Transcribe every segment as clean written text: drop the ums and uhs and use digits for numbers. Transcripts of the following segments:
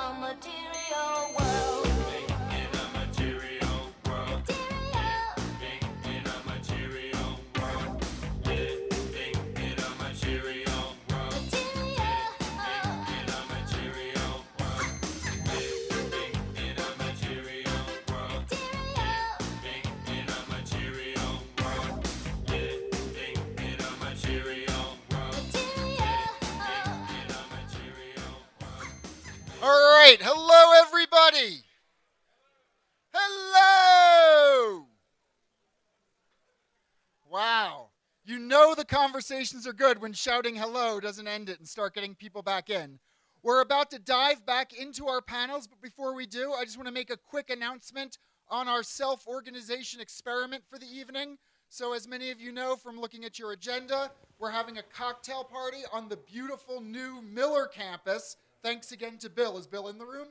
a material world. Living in a material world. Living in a material world. Living in a material world. Living in a material world. Living in a material world. Living in a material world. Living in a material world. Living in a material world. All right, hello everybody. Hello. Wow. You know the conversations are good when shouting hello doesn't end it and start getting people back in. We're about to dive back into our panels, but before we do, I just want to make a quick announcement on our self-organization experiment for the evening. So as many of you know from looking at your agenda, we're having a cocktail party on the beautiful new Miller campus. Thanks again to Bill. Is Bill in the room?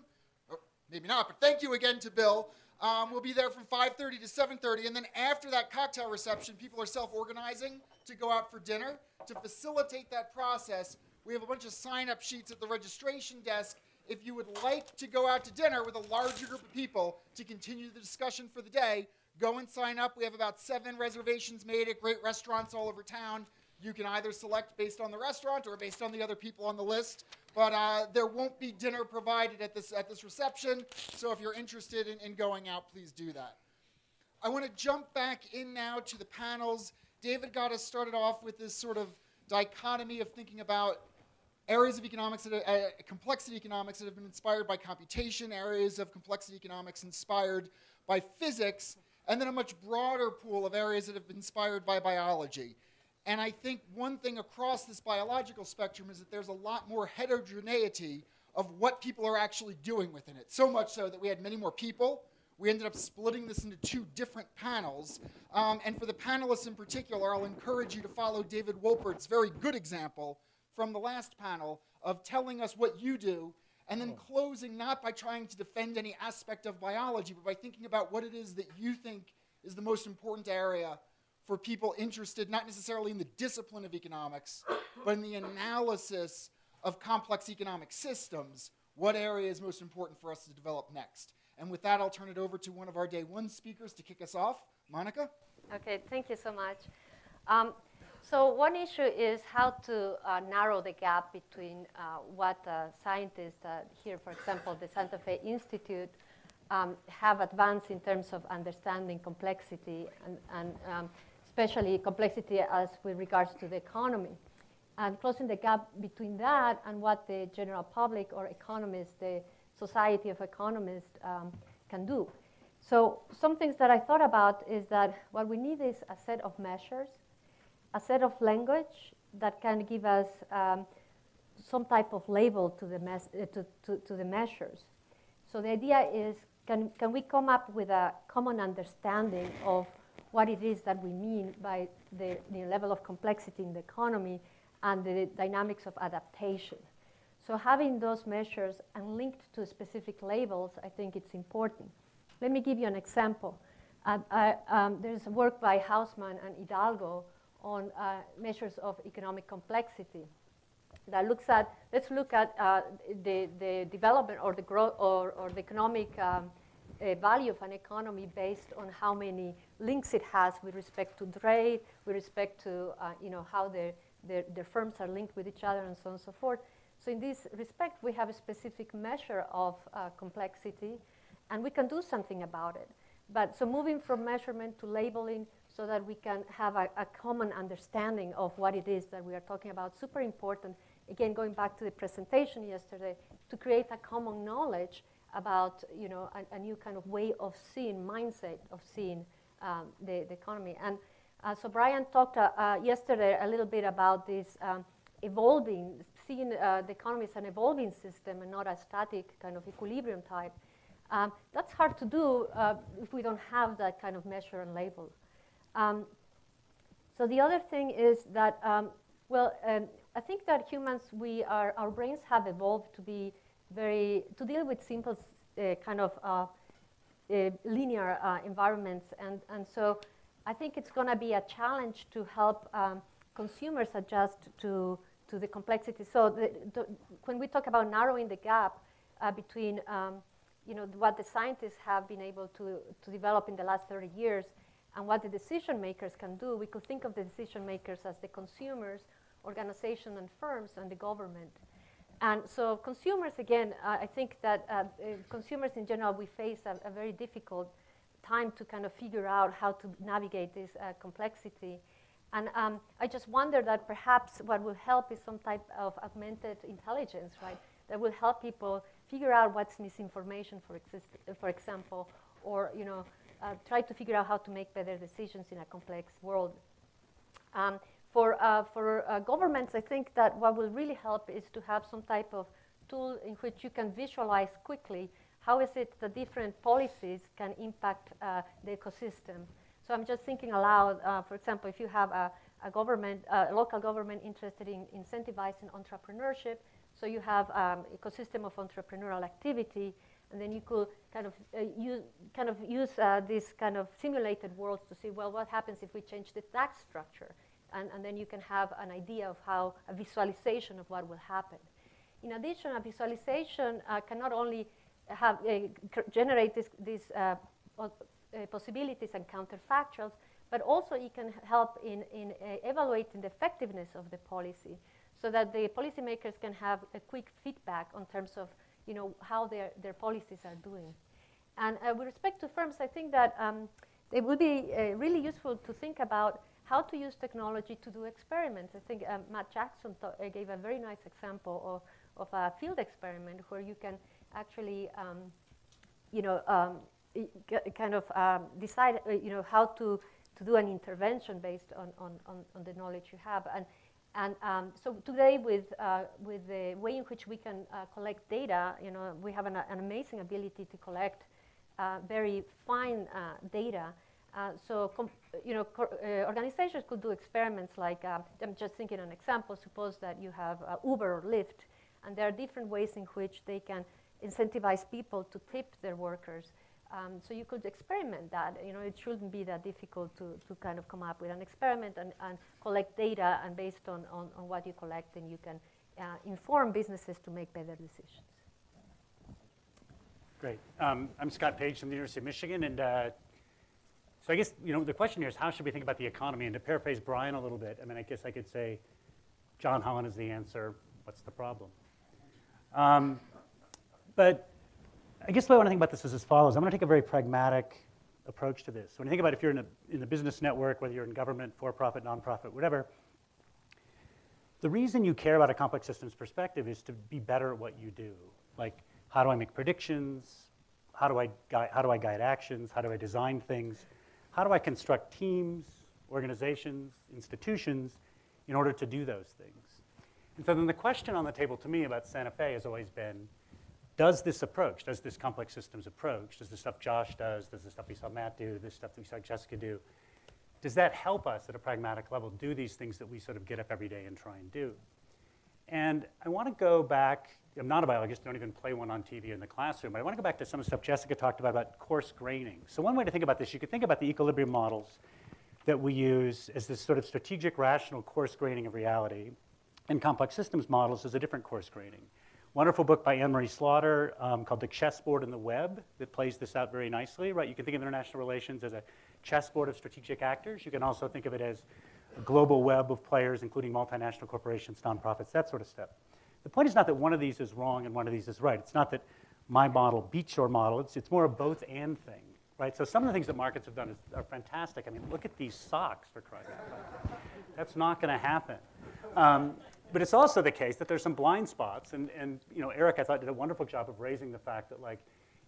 Oh, maybe not, but thank you again to Bill. We'll be there from 5:30 to 7:30, and then after that cocktail reception, people are self-organizing to go out for dinner. To facilitate that process, we have a bunch of sign-up sheets at the registration desk. If you would like to go out to dinner with a larger group of people to continue the discussion for the day, go and sign up. We have about 7 reservations made at great restaurants all over town. You can either select based on the restaurant or based on the other people on the list. But there won't be dinner provided at this reception, so if you're interested in going out, please do that. I want to jump back in now to the panels. David got us started off with this sort of dichotomy of thinking about areas of economics, complexity economics that have been inspired by computation, areas of complexity economics inspired by physics, and then a much broader pool of areas that have been inspired by biology. And I think one thing across this biological spectrum is that there's a lot more heterogeneity of what people are actually doing within it. So much so that we had many more people. We ended up splitting this into 2 different panels. And for the panelists in particular, I'll encourage you to follow David Wolpert's very good example from the last panel of telling us what you do and then closing not by trying to defend any aspect of biology, but by thinking about what it is that you think is the most important area for people interested not necessarily in the discipline of economics, but in the analysis of complex economic systems, what area is most important for us to develop next. And with that, I'll turn it over to one of our day 1 speakers to kick us off. Monica? Okay, thank you so much. So one issue is how to narrow the gap between what scientists here, for example, the Santa Fe Institute, have advanced in terms of understanding complexity and especially complexity as with regards to the economy, and closing the gap between that and what the general public or economists, the Society of Economists, can do. So some things that I thought about is that what we need is a set of measures, a set of language that can give us some type of label to the measures. So the idea is, can we come up with a common understanding of what it is that we mean by the level of complexity in the economy and the dynamics of adaptation. So having those measures and linked to specific labels, I think it's important. Let me give you an example. There's work by Hausman and Hidalgo on measures of economic complexity that looks at, let's look at the development or the growth or the economic value of an economy based on how many links it has with respect to trade, with respect to how their firms are linked with each other, and so on and so forth. So in this respect, we have a specific measure of complexity, and we can do something about it. But so moving from measurement to labeling so that we can have a common understanding of what it is that we are talking about, super important. Again, going back to the presentation yesterday, to create a common knowledge about a new kind of way of seeing, mindset of seeing the economy. And so Brian talked yesterday a little bit about this evolving, seeing the economy as an evolving system and not a static kind of equilibrium type. That's hard to do if we don't have that kind of measure and label. So the other thing is that, I think that humans, our brains have evolved to be to deal with simple kind of linear environments. And so I think it's going to be a challenge to help consumers adjust to the complexity. So when we talk about narrowing the gap, between what the scientists have been able to develop in the last 30 years and what the decision makers can do. We could think of the decision makers as the consumers, organizations and firms, and the government. And so consumers, again, I think that consumers in general, we face a very difficult time to kind of figure out how to navigate this complexity. And I just wonder that perhaps what will help is some type of augmented intelligence, right? That will help people figure out what's misinformation, for example, or try to figure out how to make better decisions in a complex world. For governments, I think that what will really help is to have some type of tool in which you can visualize quickly how is it the different policies can impact the ecosystem. So I'm just thinking aloud, for example, if you have a local government interested in incentivizing entrepreneurship, so you have ecosystem of entrepreneurial activity, and then you could kind of use these kind of simulated worlds to see, well, what happens if we change the tax structure? And then you can have an idea of how a visualization of what will happen. In addition, a visualization can not only generate these possibilities and counterfactuals, but also it can help in evaluating the effectiveness of the policy, so that the policymakers can have a quick feedback on terms of how their policies are doing. And with respect to firms, I think that it would be really useful to think about how to use technology to do experiments. I think Matt Jackson gave a very nice example of a field experiment where you can actually decide how to do an intervention based on the knowledge you have. And so today, with the way in which we can collect data, we have an amazing ability to collect very fine data. Organizations could do experiments like, I'm just thinking an example, suppose that you have Uber or Lyft, and there are different ways in which they can incentivize people to tip their workers. So you could experiment that. It shouldn't be that difficult to kind of come up with an experiment and collect data, and based on what you collect, then you can inform businesses to make better decisions. Great. I'm Scott Page from the University of Michigan, and so I guess the question here is, how should we think about the economy? And to paraphrase Brian a little bit, I mean, I guess I could say, John Holland is the answer. What's the problem? But I guess the way I want to think about this is as follows. I'm going to take a very pragmatic approach to this. When you think about if you're in the business network, whether you're in government, for-profit, nonprofit, whatever, the reason you care about a complex systems perspective is to be better at what you do. Like, how do I make predictions? How do I guide actions? How do I design things? How do I construct teams, organizations, institutions in order to do those things? And so then the question on the table to me about Santa Fe has always been, does this approach, does this complex systems approach, does the stuff Josh does the stuff we saw Matt do, this stuff that we saw Jessica do, does that help us at a pragmatic level do these things that we sort of get up every day and try and do? And I want to go back, I'm not a biologist, don't even play one on TV in the classroom, but I want to go back to some of the stuff Jessica talked about coarse graining. So one way to think about this, you could think about the equilibrium models that we use as this sort of strategic, rational coarse graining of reality, and complex systems models as a different coarse graining. Wonderful book by Anne-Marie Slaughter called The Chessboard and the Web that plays this out very nicely, right? You can think of international relations as a chessboard of strategic actors. You can also think of it as a global web of players, including multinational corporations, nonprofits, that sort of stuff. The point is not that one of these is wrong and one of these is right. It's not that my model beats your model. It's more a both and thing, right? So some of the things that markets have done are fantastic. I mean, look at these socks, for crying out loud. That's not going to happen. But it's also the case that there's some blind spots, and Eric, I thought, did a wonderful job of raising the fact that, like,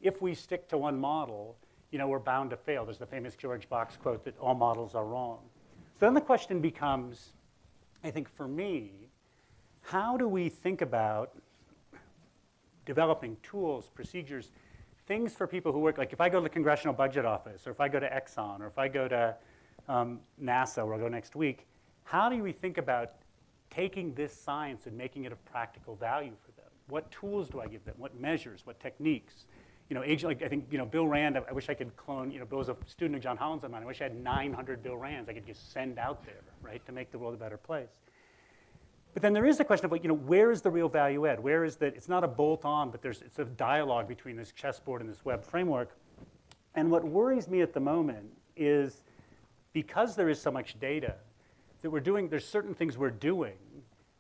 if we stick to one model, we're bound to fail. There's the famous George Box quote that all models are wrong. So then the question becomes, I think for me, how do we think about developing tools, procedures, things for people who work, like if I go to the Congressional Budget Office, or if I go to Exxon, or if I go to NASA, where I'll go next week, how do we think about taking this science and making it of practical value for them? What tools do I give them? What measures? What techniques? I think Bill Rand, I wish I could clone, Bill was a student of John Holland's of mine. I wish I had 900 Bill Rands I could just send out there, right, to make the world a better place. But then there is the question of, like, where is the real value add? Where is that? It's not a bolt-on, but it's a dialogue between this chessboard and this web framework. And what worries me at the moment is because there is so much data that there's certain things we're doing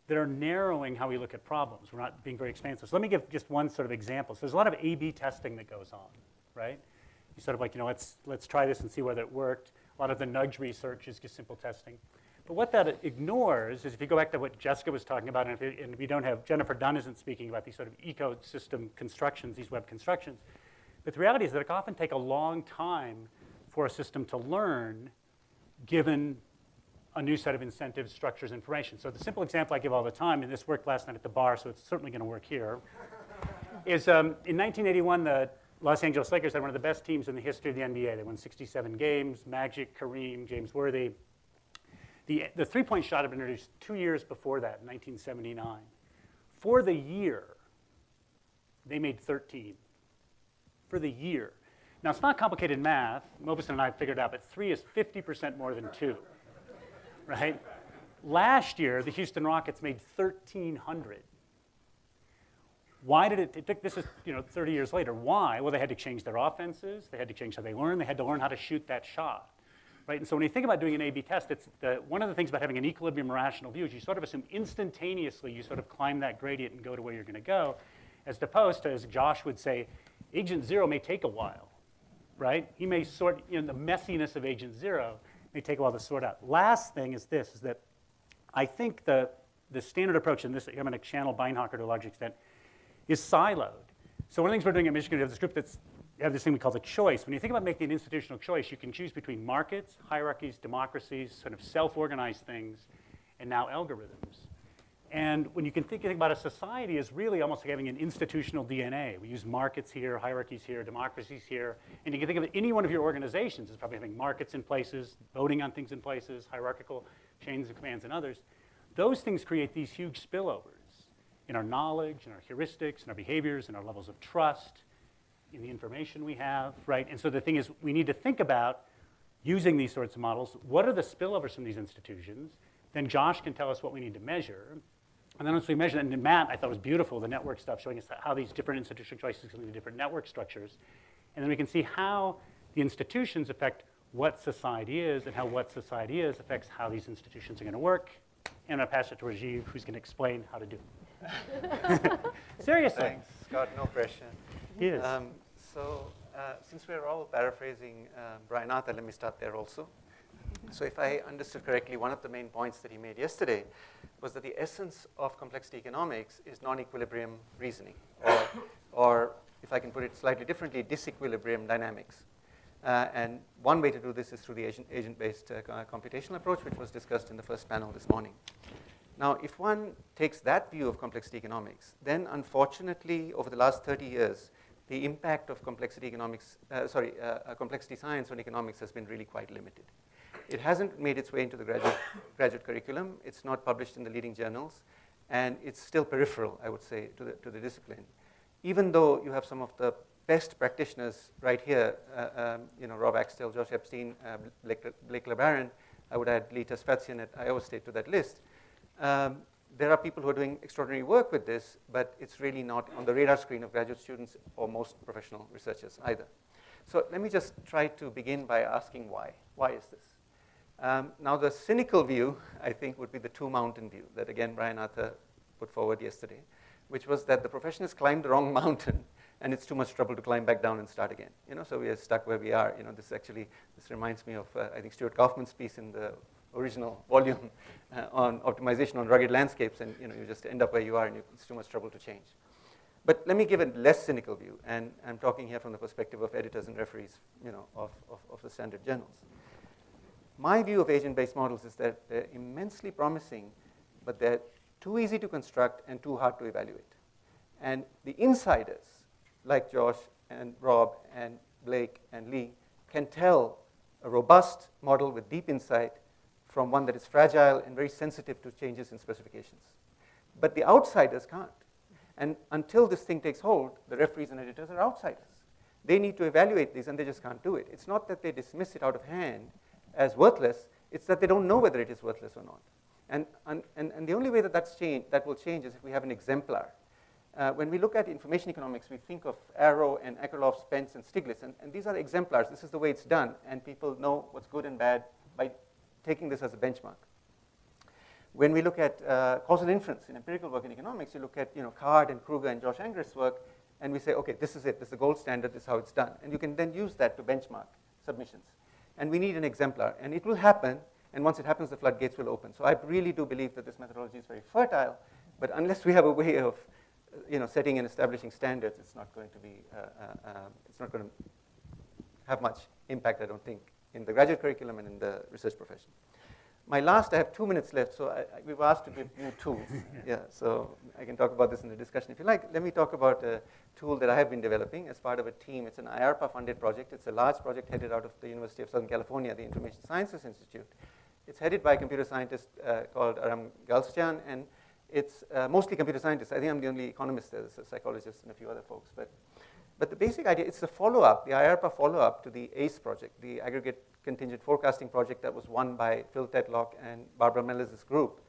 that are narrowing how we look at problems. We're not being very expansive. So let me give just one sort of example. So there's a lot of A/B testing that goes on, right? You sort of like, let's try this and see whether it worked. A lot of the nudge research is just simple testing. But what that ignores is if you go back to what Jessica was talking about, and if you don't have, Jennifer Dunn isn't speaking about these sort of ecosystem constructions, these web constructions. But the reality is that it can often take a long time for a system to learn given a new set of incentives, structures, information. So the simple example I give all the time, and this worked last night at the bar, so it's certainly going to work here, is in 1981, the Los Angeles Lakers had one of the best teams in the history of the NBA. They won 67 games, Magic, Kareem, James Worthy. The three-point shot had been introduced 2 years before that, in 1979. For the year, they made 13. For the year. Now, it's not complicated math. Mobison and I figured it out, but 3 is 50% more than 2, right? Last year, the Houston Rockets made 1,300. Why did it took, this is 30 years later. Why? Well, they had to change their offenses. They had to change how they learn. They had to learn how to shoot that shot. Right? And so when you think about doing an A/B test, one of the things about having an equilibrium rational view is you sort of assume instantaneously you sort of climb that gradient and go to where you're going to go, as opposed to, as Josh would say, agent 0 may take a while, right? He may sort, the messiness of agent 0 may take a while to sort out. Last thing is this, is that I think the standard approach, and this I'm going to channel Beinhocker to a large extent, is siloed. So one of the things we're doing at Michigan, we have this group that's have this thing we call the choice. When you think about making an institutional choice, you can choose between markets, hierarchies, democracies, sort of self-organized things, and now algorithms. And when you can think about a society as really almost like having an institutional DNA. We use markets here, hierarchies here, democracies here. And you can think of any one of your organizations as probably having markets in places, voting on things in places, hierarchical chains of commands in others. Those things create these huge spillovers in our knowledge, in our heuristics, in our behaviors, in our levels of trust, in the information we have, right? And so the thing is, we need to think about using these sorts of models. What are the spillovers from these institutions? Then Josh can tell us what we need to measure. And then once we measure, and Matt, I thought was beautiful, the network stuff, showing us how these different institutional choices can lead to different network structures. And then we can see how the institutions affect what society is, and how what society is affects how these institutions are going to work. And I'll pass it to Rajiv, who's going to explain how to do it. Seriously. Thanks, Scott. No pressure. Yes. Since we're all paraphrasing Brian Arthur, let me start there also. So if I understood correctly, one of the main points that he made yesterday was that the essence of complexity economics is non-equilibrium reasoning, or if I can put it slightly differently, disequilibrium dynamics. And one way to do this is through the agent-based computational approach, which was discussed in the first panel this morning. Now, if one takes that view of complexity economics, then unfortunately, over the last 30 years, the impact of complexity economics, complexity science on economics has been really quite limited. It hasn't made its way into the graduate curriculum. It's not published in the leading journals, and it's still peripheral, I would say, to the discipline. Even though you have some of the best practitioners right here, Rob Axtell, Josh Epstein, Blake LeBaron, I would add Lee Tesfatzian at Iowa State to that list. There are people who are doing extraordinary work with this, but it's really not on the radar screen of graduate students or most professional researchers either. So let me just try to begin by asking why. Why is this? Now, the cynical view, I think, would be the two-mountain view that, again, Brian Arthur put forward yesterday, which was that the profession has climbed the wrong mountain, and it's too much trouble to climb back down and start again. So we are stuck where we are. This reminds me of, I think, Stuart Kaufman's piece in the original volume on optimization on rugged landscapes, and you just end up where you are, and it's too much trouble to change. But let me give a less cynical view, and I'm talking here from the perspective of editors and referees, of the standard journals. My view of agent-based models is that they're immensely promising, but they're too easy to construct and too hard to evaluate. And the insiders, like Josh and Rob and Blake and Lee, can tell a robust model with deep insight from one that is fragile and very sensitive to changes in specifications. But the outsiders can't. And until this thing takes hold, the referees and editors are outsiders. They need to evaluate these, and they just can't do it. It's not that they dismiss it out of hand as worthless, it's that they don't know whether it is worthless or not. And the only way that that will change is if we have an exemplar. When we look at information economics, we think of Arrow and Akerlof, Spence, and Stiglitz, and these are exemplars. This is the way it's done, and people know what's good and bad by taking this as a benchmark. When we look at causal inference in empirical work in economics, you look at Card and Kruger and Josh Anger's work, and we say, okay, this is it. This is the gold standard. This is how it's done. And you can then use that to benchmark submissions. And we need an exemplar, and it will happen. And once it happens, the floodgates will open. So I really do believe that this methodology is very fertile, but unless we have a way of setting and establishing standards, it's not going to be, it's not going to have much impact, I don't think, in the graduate curriculum and in the research profession. I have 2 minutes left, so we were asked to give new tools. Yeah, so I can talk about this in the discussion if you like. Let me talk about a tool that I have been developing as part of a team. It's an IARPA-funded project. It's a large project headed out of the University of Southern California, the Information Sciences Institute. It's headed by a computer scientist called Aram Galstyan, and it's mostly computer scientists. I think I'm the only economist there. There's a psychologist and a few other folks. But the basic idea, it's the follow-up, the IARPA follow-up to the ACE project, the Aggregate Contingent Forecasting project that was won by Phil Tetlock and Barbara Mellers' group,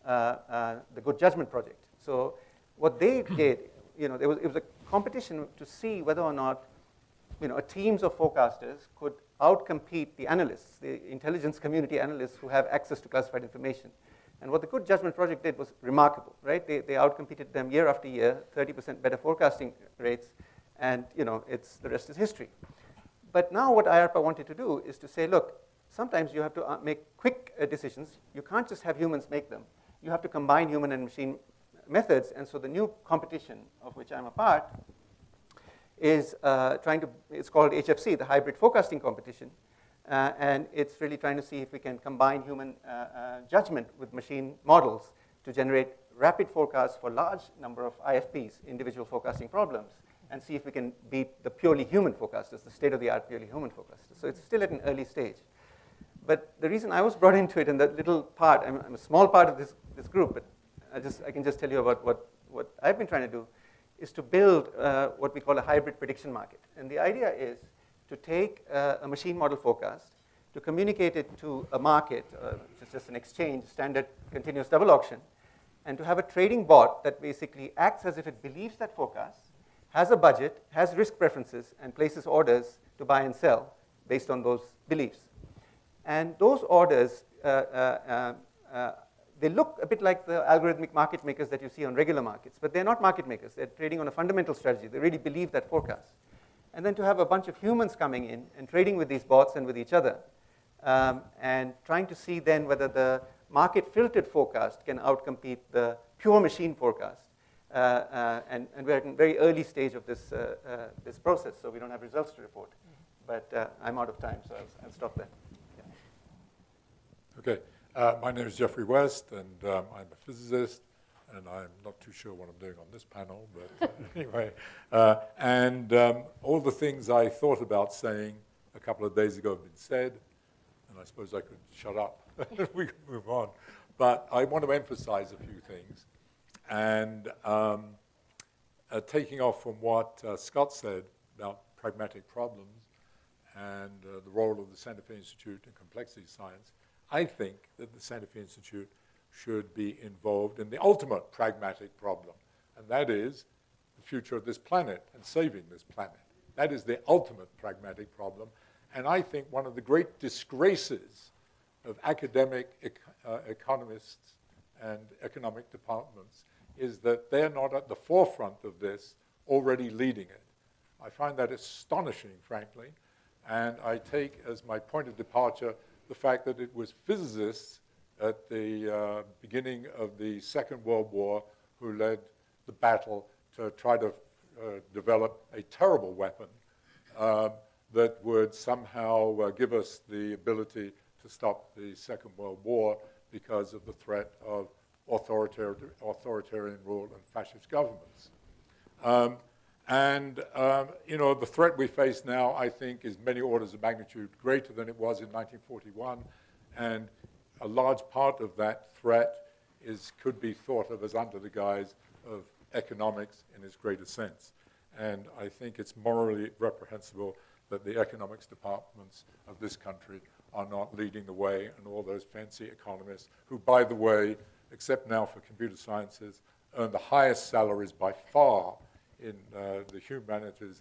the Good Judgment project. So what they did, it was a competition to see whether or not teams of forecasters could outcompete the analysts, the intelligence community analysts who have access to classified information. And what the Good Judgment project did was remarkable, right? They outcompeted them year after year, 30% better forecasting rates, and the rest is history. But now what IARPA wanted to do is to say, look, sometimes you have to make quick decisions. You can't just have humans make them. You have to combine human and machine methods. And so the new competition of which I'm a part is it's called HFC, the Hybrid Forecasting Competition. And it's really trying to see if we can combine human judgment with machine models to generate rapid forecasts for large number of IFPs, individual forecasting problems, and see if we can beat the purely human forecasters, the state-of-the-art purely human forecasters. So it's still at an early stage. But the reason I was brought into it, and that little part, I'm a small part of this group, but I can just tell you about what I've been trying to do, is to build what we call a hybrid prediction market. And the idea is to take a machine model forecast, to communicate it to a market, which is just an exchange, standard continuous double auction, and to have a trading bot that basically acts as if it believes that forecast, has a budget, has risk preferences, and places orders to buy and sell based on those beliefs. And those orders, they look a bit like the algorithmic market makers that you see on regular markets, but they're not market makers. They're trading on a fundamental strategy. They really believe that forecast. And then to have a bunch of humans coming in and trading with these bots and with each other, and trying to see then whether the market filtered forecast can outcompete the pure machine forecast. And we're at a very early stage of this process, so we don't have results to report. But I'm out of time, so I'll stop there. Yeah. Okay, my name is Jeffrey West, and I'm a physicist, and I'm not too sure what I'm doing on this panel, but anyway. All the things I thought about saying a couple of days ago have been said, and I suppose I could shut up. We can move on. But I want to emphasize a few things. And taking off from what Scott said about pragmatic problems and the role of the Santa Fe Institute in complexity science, I think that the Santa Fe Institute should be involved in the ultimate pragmatic problem, and that is the future of this planet and saving this planet. That is the ultimate pragmatic problem, and I think one of the great disgraces of academic economists and economic departments is that they're not at the forefront of this, already leading it. I find that astonishing, frankly, and I take as my point of departure the fact that it was physicists at the beginning of the Second World War who led the battle to try to develop a terrible weapon that would somehow give us the ability to stop the Second World War because of the threat of authoritarian rule and fascist governments. The threat we face now, I think, is many orders of magnitude greater than it was in 1941, and a large part of that threat could be thought of as under the guise of economics in its greater sense. And I think it's morally reprehensible that the economics departments of this country are not leading the way, and all those fancy economists who, by the way, except now for computer sciences, earn the highest salaries by far in the humanities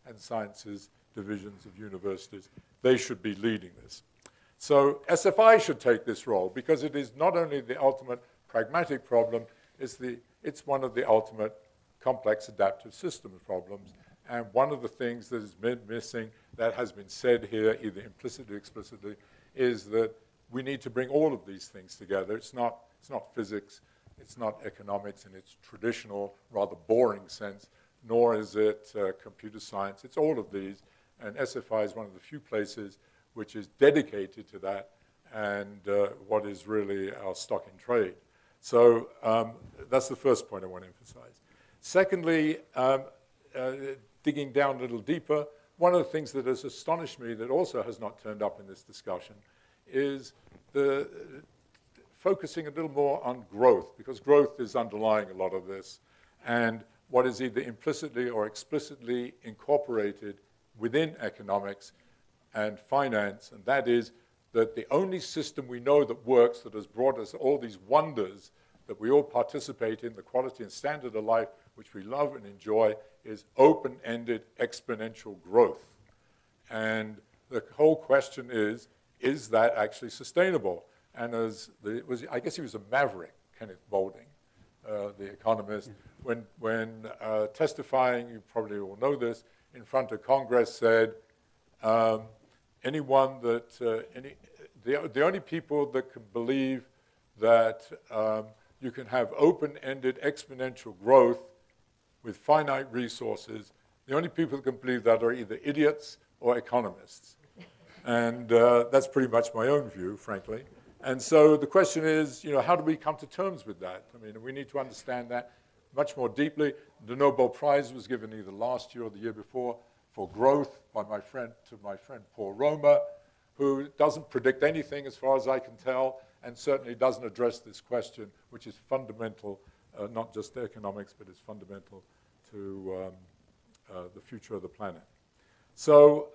and sciences divisions of universities. They should be leading this. So SFI should take this role because it is not only the ultimate pragmatic problem, it's one of the ultimate complex adaptive system problems. And one of the things that has been missing, that has been said here, either implicitly or explicitly, is that we need to bring all of these things together. It's not physics, it's not economics in its traditional, rather boring sense, nor is it computer science. It's all of these, and SFI is one of the few places which is dedicated to that, and what is really our stock in trade. So that's the first point I want to emphasize. Secondly, digging down a little deeper, one of the things that has astonished me that also has not turned up in this discussion is the focusing a little more on growth, because growth is underlying a lot of this, and what is either implicitly or explicitly incorporated within economics and finance, and that is that the only system we know that works, that has brought us all these wonders that we all participate in, the quality and standard of life which we love and enjoy, is open-ended exponential growth. And the whole question is that actually sustainable? And I guess he was a maverick, Kenneth Boulding, the economist, when testifying, you probably all know this, in front of Congress said, the only people that can believe that you can have open-ended exponential growth with finite resources, the only people that can believe that are either idiots or economists. And that's pretty much my own view, frankly. And so the question is, how do we come to terms with that? I mean, we need to understand that much more deeply. The Nobel Prize was given either last year or the year before for growth by my friend Paul Romer, who doesn't predict anything as far as I can tell, and certainly doesn't address this question, which is fundamental, not just to economics, but is fundamental to the future of the planet. So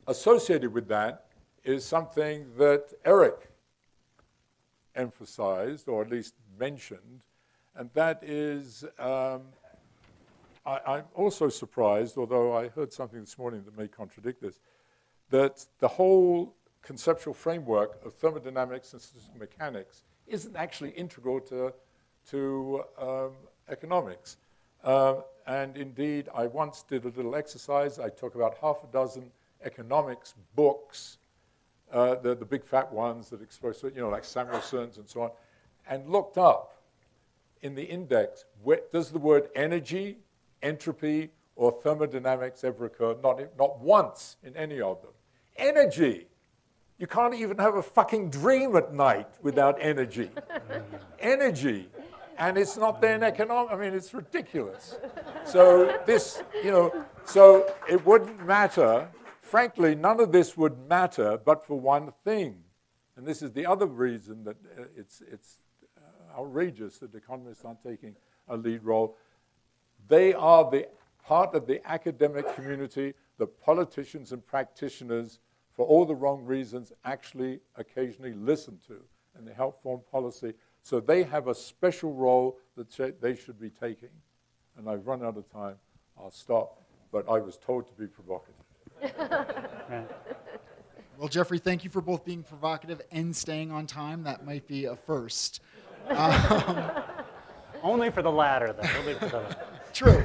associated with that is something that Eric emphasized, or at least mentioned, and that is, I'm also surprised, although I heard something this morning that may contradict this, that the whole conceptual framework of thermodynamics and system mechanics isn't actually integral to economics. And indeed, I once did a little exercise. I took about half a dozen economics books, the big fat ones that expose, like Samuelson's and so on, and looked up in the index, does the word energy, entropy, or thermodynamics ever occur? Not once in any of them. Energy. You can't even have a fucking dream at night without energy. Energy. And it's not there in economics. I mean, it's ridiculous. So this, so it wouldn't matter. Frankly, none of this would matter but for one thing. And this is the other reason that it's outrageous that economists aren't taking a lead role. They are the part of the academic community that politicians and practitioners, for all the wrong reasons, actually occasionally listen to, and they help form policy. So they have a special role that they should be taking. And I've run out of time. I'll stop. But I was told to be provocative. Well, Jeffrey, thank you for both being provocative and staying on time. That might be a first. Only for the latter, though. Only for the True.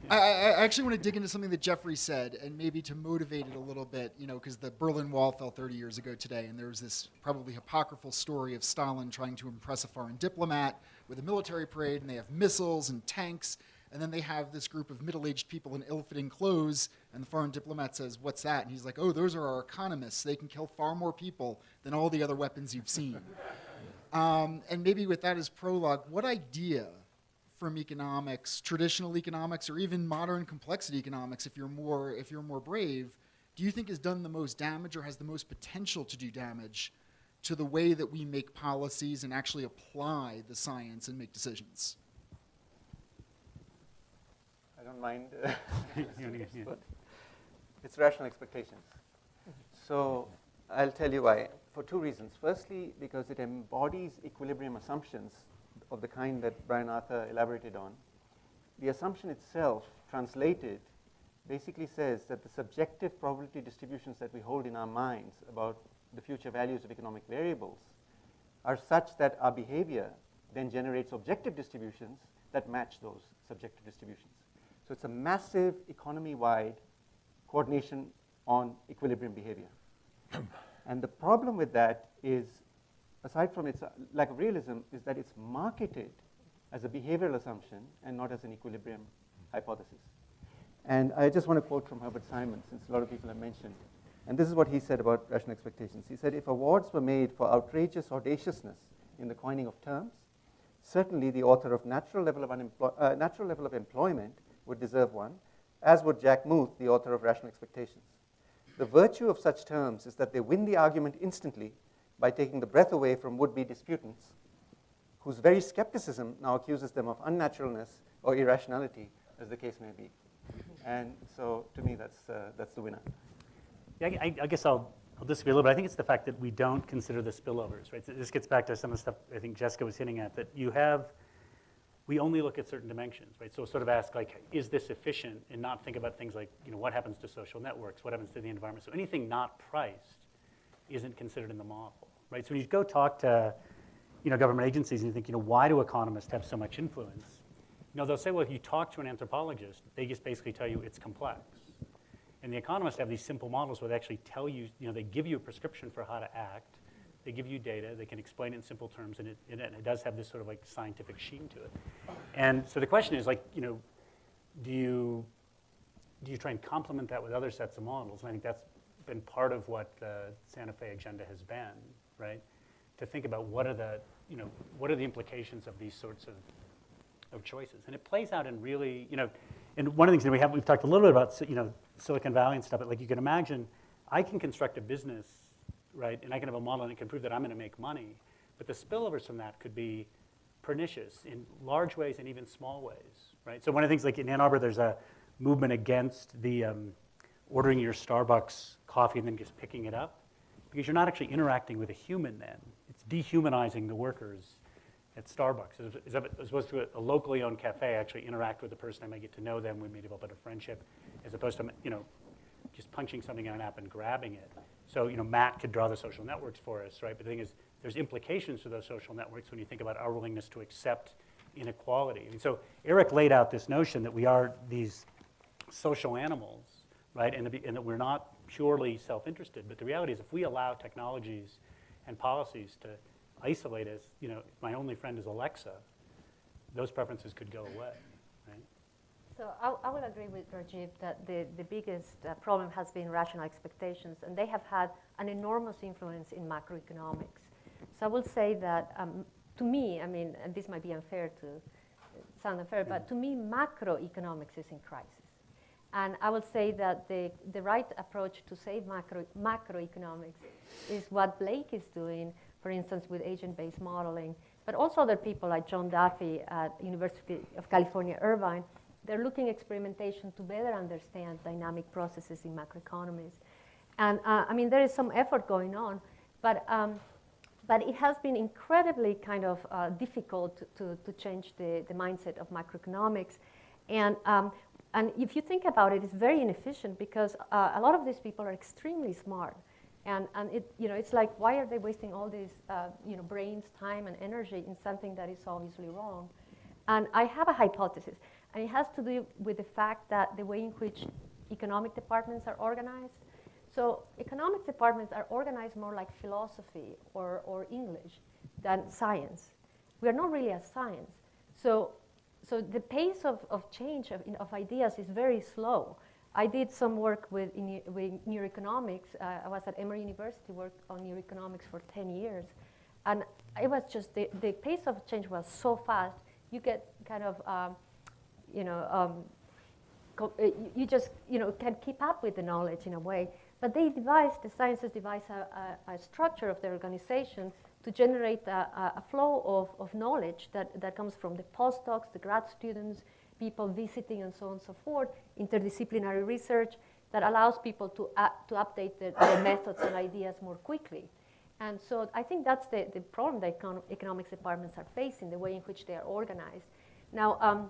I actually want to dig into something that Jeffrey said, and maybe to motivate it a little bit, because the Berlin Wall fell 30 years ago today, and there was this probably apocryphal story of Stalin trying to impress a foreign diplomat with a military parade, and they have missiles and tanks, and then they have this group of middle-aged people in ill-fitting clothes, and the foreign diplomat says, "What's that?" And he's like, "Oh, those are our economists. They can kill far more people than all the other weapons you've seen." And maybe with that as prologue, what idea from economics, traditional economics, or even modern complexity economics, if you're more brave, do you think has done the most damage or has the most potential to do damage to the way that we make policies and actually apply the science and make decisions? I don't mind. Yeah. But it's rational expectations. So I'll tell you why. For two reasons. Firstly, because it embodies equilibrium assumptions of the kind that Brian Arthur elaborated on. The assumption itself, translated, basically says that the subjective probability distributions that we hold in our minds about the future values of economic variables are such that our behavior then generates objective distributions that match those subjective distributions. So it's a massive economy-wide coordination on equilibrium behavior. And the problem with that is, aside from its lack of realism, is that it's marketed as a behavioral assumption and not as an equilibrium hypothesis. And I just want to quote from Herbert Simon, since a lot of people have mentioned. And this is what he said about rational expectations. He said, if awards were made for outrageous audaciousness in the coining of terms, certainly the author of Natural Level of Employment would deserve one, as would Jack Muth, the author of Rational Expectations. The virtue of such terms is that they win the argument instantly by taking the breath away from would-be disputants, whose very skepticism now accuses them of unnaturalness or irrationality, as the case may be. And so, to me, that's the winner. Yeah, I guess I'll disagree a little bit. I think it's the fact that we don't consider the spillovers, right? So this gets back to some of the stuff I think Jessica was hitting at, that we only look at certain dimensions, right? So sort of ask, like, is this efficient, and not think about things like, what happens to social networks, what happens to the environment. So anything not priced isn't considered in the model, right? So when you go talk to, government agencies and you think, why do economists have so much influence? They'll say, well, if you talk to an anthropologist, they just basically tell you it's complex. And the economists have these simple models where they actually tell you, they give you a prescription for how to act. They give you data. They can explain it in simple terms, and it does have this sort of like scientific sheen to it. And so the question is, like, do you try and complement that with other sets of models? And I think that's been part of what the Santa Fe agenda has been, right? To think about what are the implications of these sorts of choices. And it plays out in really, and one of the things that we've talked a little bit about, Silicon Valley and stuff, but like you can imagine, I can construct a business, right, and I can have a model and it can prove that I'm going to make money, but the spillovers from that could be pernicious in large ways and even small ways, right? So one of the things, like in Ann Arbor, there's a movement against the ordering your Starbucks coffee and then just picking it up, because you're not actually interacting with a human then. It's dehumanizing the workers at Starbucks. As opposed to a locally owned cafe, I actually interact with the person, I might get to know them, we may develop a friendship, as opposed to, just punching something on an app and grabbing it. So, Matt could draw the social networks for us, right? But the thing is, there's implications to those social networks when you think about our willingness to accept inequality. And so Eric laid out this notion that we are these social animals, right? And that we're not purely self-interested. But the reality is, if we allow technologies and policies to isolate us, if my only friend is Alexa, those preferences could go away, right? So I will agree with Rajiv that the biggest problem has been rational expectations, and they have had an enormous influence in macroeconomics. So I will say that, to me, and this might be sound unfair, but to me, macroeconomics is in crisis. And I will say that the right approach to save macroeconomics is what Blake is doing, for instance, with agent-based modeling, but also other people like John Duffy at University of California, Irvine. They're looking at experimentation to better understand dynamic processes in macroeconomies. And there is some effort going on, but it has been incredibly kind of difficult to change the mindset of macroeconomics. And if you think about it, it's very inefficient because a lot of these people are extremely smart. And it's like, why are they wasting all this brains, time, and energy in something that is obviously wrong? And I have a hypothesis, and it has to do with the fact that the way in which economic departments are organized. So economics departments are organized more like philosophy or English than science. We are not really a science. So the pace of change of ideas is very slow. I did some work with neuroeconomics. I was at Emory University, worked on neuroeconomics for 10 years. And it was just, the pace of change was so fast, you get kind of, you just, can keep up with the knowledge in a way. But the sciences devise a structure of their organization to generate a flow of knowledge that comes from the postdocs, the grad students, people visiting and so on and so forth, interdisciplinary research that allows people to update their methods and ideas more quickly. And so I think that's the problem that economics departments are facing, the way in which they are organized. Now,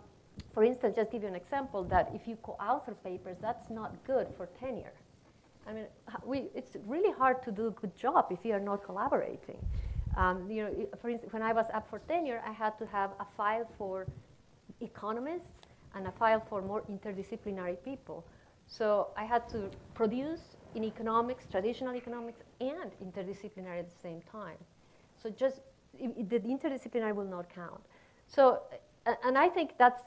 for instance, just give you an example that if you co-author papers, that's not good for tenure. I mean, it's really hard to do a good job if you are not collaborating. You know, for instance, when I was up for tenure, I had to have a file for economists and a file for more interdisciplinary people. So I had to produce in economics, traditional economics, and interdisciplinary at the same time. So just, the interdisciplinary will not count. So, and I think that's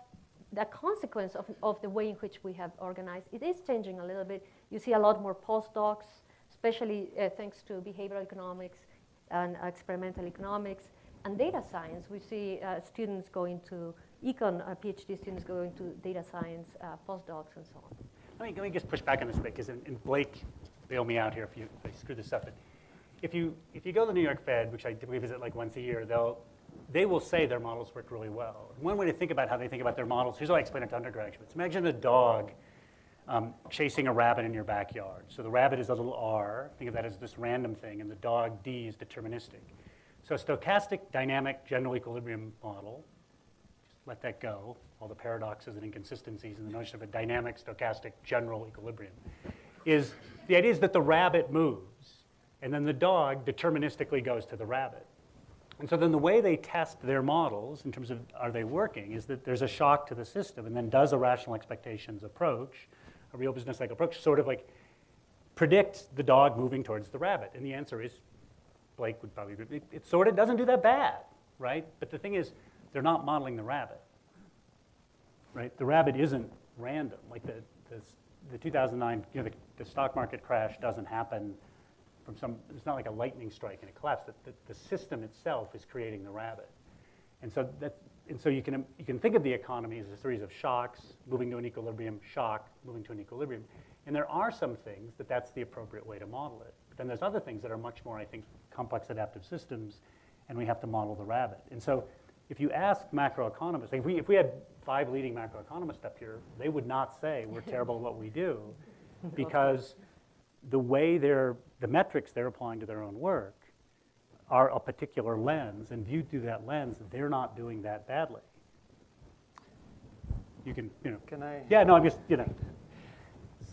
the consequence of the way in which we have organized. It is changing a little bit. You see a lot more postdocs, especially thanks to behavioral economics and experimental economics and data science. We see students going to PhD students going to data science, postdocs, and so on. Let me just push back on this a bit, because in Blake, bail me out here if I screw this up. But if you go to the New York Fed, which I typically visit like once a year, they will say their models work really well. One way to think about how they think about their models, here's how I explain it to undergraduates. Imagine a dog chasing a rabbit in your backyard. So the rabbit is a little R. Think of that as this random thing, and the dog, D, is deterministic. So a stochastic dynamic general equilibrium model, just let that go, all the paradoxes and inconsistencies in the notion of a dynamic stochastic general equilibrium, is the idea is that the rabbit moves, and then the dog deterministically goes to the rabbit. And so then the way they test their models in terms of are they working is that there's a shock to the system, and then does a rational expectations approach, a real business cycle approach, sort of like predict the dog moving towards the rabbit? And the answer is, Blake would probably agree, it sort of doesn't do that bad, right? But the thing is, they're not modeling the rabbit, right? The rabbit isn't random. Like the 2009, you know, the stock market crash doesn't happen from it's not like a lightning strike and it collapsed. The system itself is creating the rabbit. And so you can think of the economy as a series of shocks, moving to an equilibrium, shock, moving to an equilibrium. And there are some things that's the appropriate way to model it. But then there's other things that are much more, I think, complex adaptive systems, and we have to model the rabbit. And so if you ask macroeconomists, like if we had 5 leading macroeconomists up here, they would not say we're terrible at what we do, because the way the metrics they're applying to their own work are a particular lens, and viewed through that lens, they're not doing that badly. You can, you know. Can I? Yeah, no, I'm just, you know.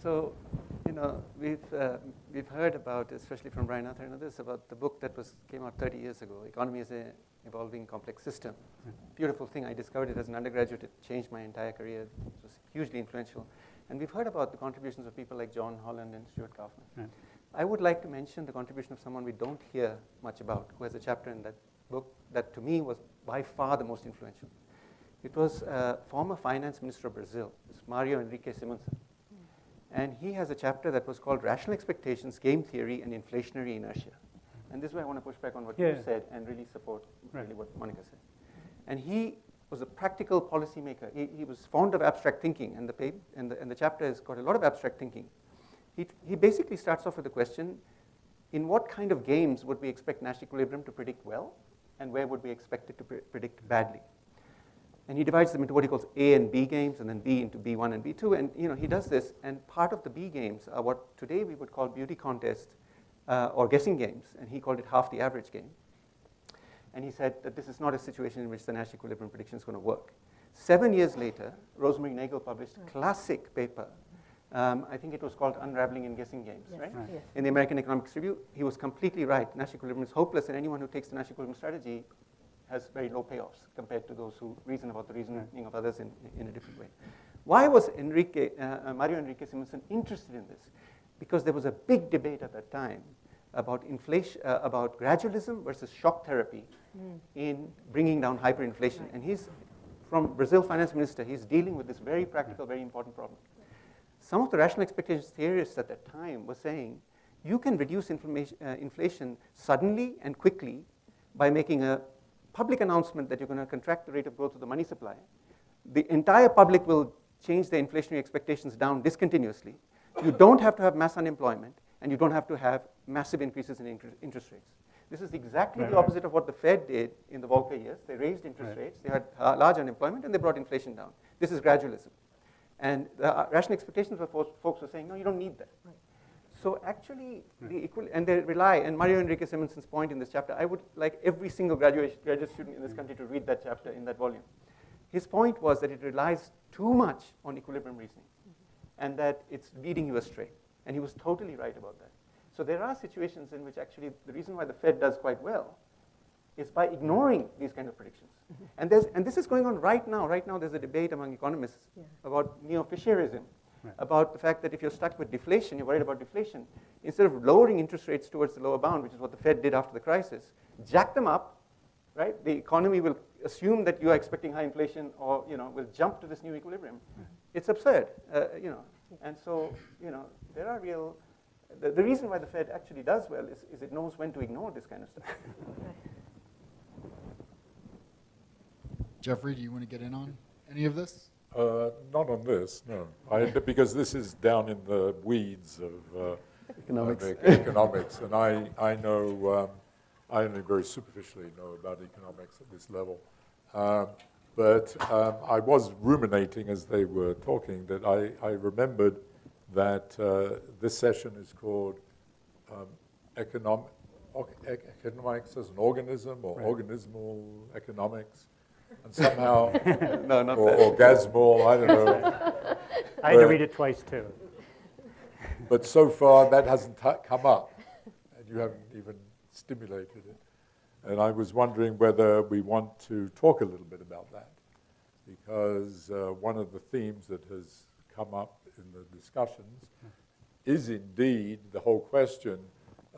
So, you know, we've heard about, especially from Brian Arthur and others, about the book that came out 30 years ago, Economy as an Evolving Complex System. Beautiful thing. I discovered it as an undergraduate. It changed my entire career. It was hugely influential. And we've heard about the contributions of people like John Holland and Stuart Kaufman. Right. I would like to mention the contribution of someone we don't hear much about, who has a chapter in that book that to me was by far the most influential. It was former finance minister of Brazil, it's Mario Henrique Simonsen. And he has a chapter that was called Rational Expectations, Game Theory, and Inflationary Inertia. And this is where I want to push back on what you said and really support really what Monica said. And he was a practical policymaker. He was fond of abstract thinking, and the chapter has got a lot of abstract thinking. He basically starts off with the question, in what kind of games would we expect Nash equilibrium to predict well, and where would we expect it to predict badly? And he divides them into what he calls A and B games, and then B into B1 and B2. And you know, he does this, and part of the B games are what today we would call beauty contest or guessing games, and he called it half the average game. And he said that this is not a situation in which the Nash equilibrium prediction is going to work. 7 years later, Rosemary Nagel published a classic paper. I think it was called Unraveling in Guessing Games, Yes. right? Yes. In the American Economics Review, he was completely right. Nash equilibrium is hopeless, and anyone who takes the Nash equilibrium strategy has very low payoffs compared to those who reason about the reasoning of others in a different way. Why was Mario Henrique Simonsen interested in this? Because there was a big debate at that time about inflation, about gradualism versus shock therapy in bringing down hyperinflation. Right. And he's, from Brazil finance minister, he's dealing with this very practical, very important problem. Some of the rational expectations theorists at that time were saying, you can reduce inflation suddenly and quickly by making a public announcement that you're going to contract the rate of growth of the money supply. The entire public will change their inflationary expectations down discontinuously. You don't have to have mass unemployment, and you don't have to have massive increases in interest rates. This is exactly the opposite of what the Fed did in the Volcker years. They raised interest rates, they had large unemployment, and they brought inflation down. This is gradualism. And the rational expectations of folks were saying, no, you don't need that. Right. So actually, and they rely, and Mario Enrique Simonson's point in this chapter, I would like every single graduate student in this country to read that chapter in that volume. His point was that it relies too much on equilibrium reasoning, and that it's leading you astray. And he was totally right about that. So there are situations in which actually the reason why the Fed does quite well is by ignoring these kind of predictions. And this is going on right now. Right now there's a debate among economists about neo-Fisherism, about the fact that if you're stuck with deflation, you're worried about deflation, instead of lowering interest rates towards the lower bound, which is what the Fed did after the crisis, jack them up, right? The economy will assume that you are expecting high inflation, or will jump to this new equilibrium. It's absurd, And so, there are real. The reason why the Fed actually does well is it knows when to ignore this kind of stuff. Jeffrey, do you want to get in on any of this? Not on this, no. Because this is down in the weeds of economics, and I know, I only very superficially know about economics at this level. But I was ruminating as they were talking that I remembered that this session is called economics as an organism, or organismal economics. And somehow, No, not or that. orgasmal, I don't know. I had to read it twice too. But so far, that hasn't come up, and you haven't even stimulated it. And I was wondering whether we want to talk a little bit about that, because one of the themes that has come up in the discussions is indeed the whole question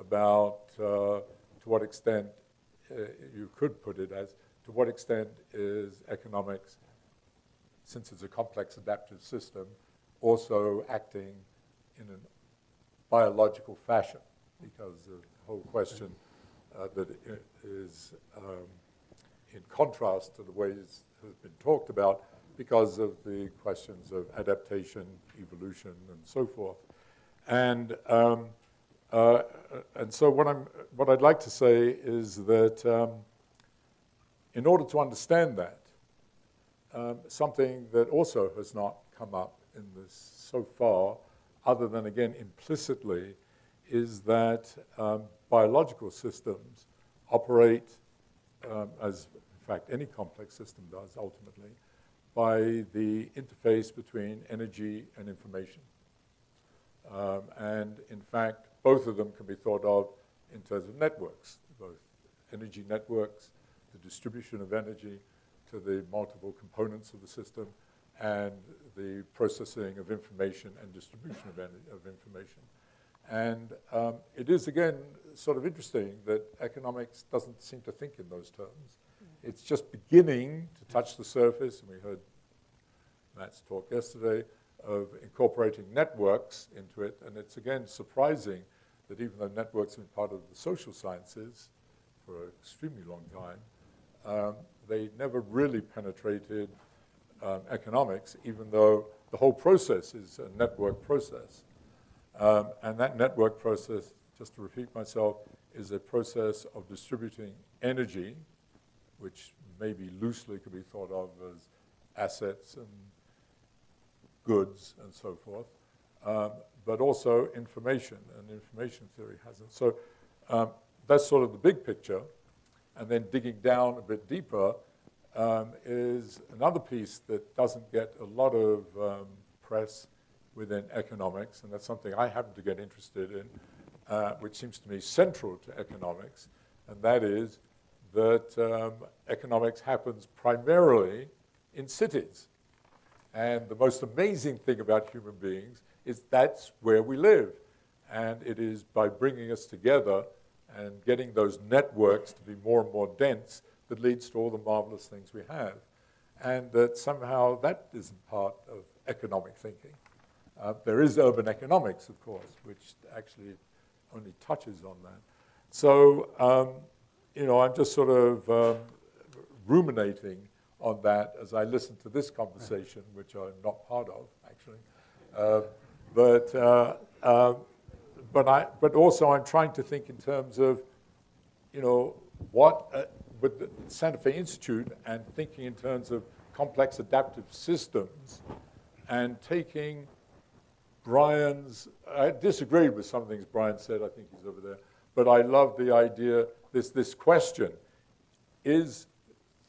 about to what extent, you could put it as, to what extent is economics, since it's a complex adaptive system, also acting in a biological fashion? Because the whole question that is in contrast to the ways it has been talked about, because of the questions of adaptation, evolution, and so forth. And so what I'd like to say is that in order to understand that, something that also has not come up in this so far, other than again implicitly, is that biological systems operate, as in fact any complex system does ultimately, by the interface between energy and information. And in fact, both of them can be thought of in terms of networks, both energy networks, the distribution of energy to the multiple components of the system, and the processing of information and distribution of information. And it is, again, sort of interesting that economics doesn't seem to think in those terms. It's just beginning to touch the surface, and we heard Matt's talk yesterday of incorporating networks into it, and it's, again, surprising that even though networks have been part of the social sciences for an extremely long time, they never really penetrated economics, even though the whole process is a network process. And that network process, just to repeat myself, is a process of distributing energy, which maybe loosely could be thought of as assets and goods and so forth, but also information, and information theory has it. So that's sort of the big picture. And then digging down a bit deeper is another piece that doesn't get a lot of press within economics, and that's something I happen to get interested in, which seems to me central to economics, and that is that economics happens primarily in cities. And the most amazing thing about human beings is that's where we live. And it is by bringing us together and getting those networks to be more and more dense that leads to all the marvelous things we have. And that somehow that isn't part of economic thinking. There is urban economics, of course, which actually only touches on that. So, I'm just sort of ruminating on that as I listen to this conversation, which I'm not part of, actually. But also I'm trying to think in terms of, what with the Santa Fe Institute, and thinking in terms of complex adaptive systems and taking Brian's, I disagreed with some things Brian said, I think he's over there, but I love the idea, this question, is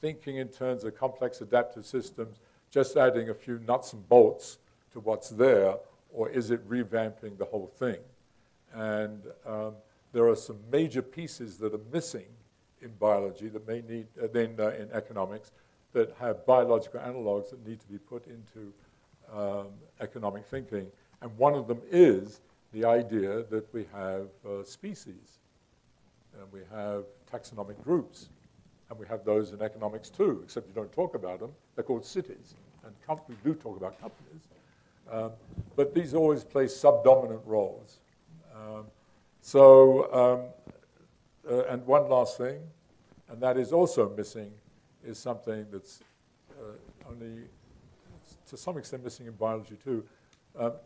thinking in terms of complex adaptive systems just adding a few nuts and bolts to what's there, or is it revamping the whole thing? And there are some major pieces that are missing in biology that may need, in economics, that have biological analogs that need to be put into economic thinking. And one of them is the idea that we have species, and we have taxonomic groups, and we have those in economics too, except you don't talk about them. They're called cities, and we do talk about companies. But these always play subdominant roles. And one last thing, and that is also missing, is something that's only to some extent missing in biology too,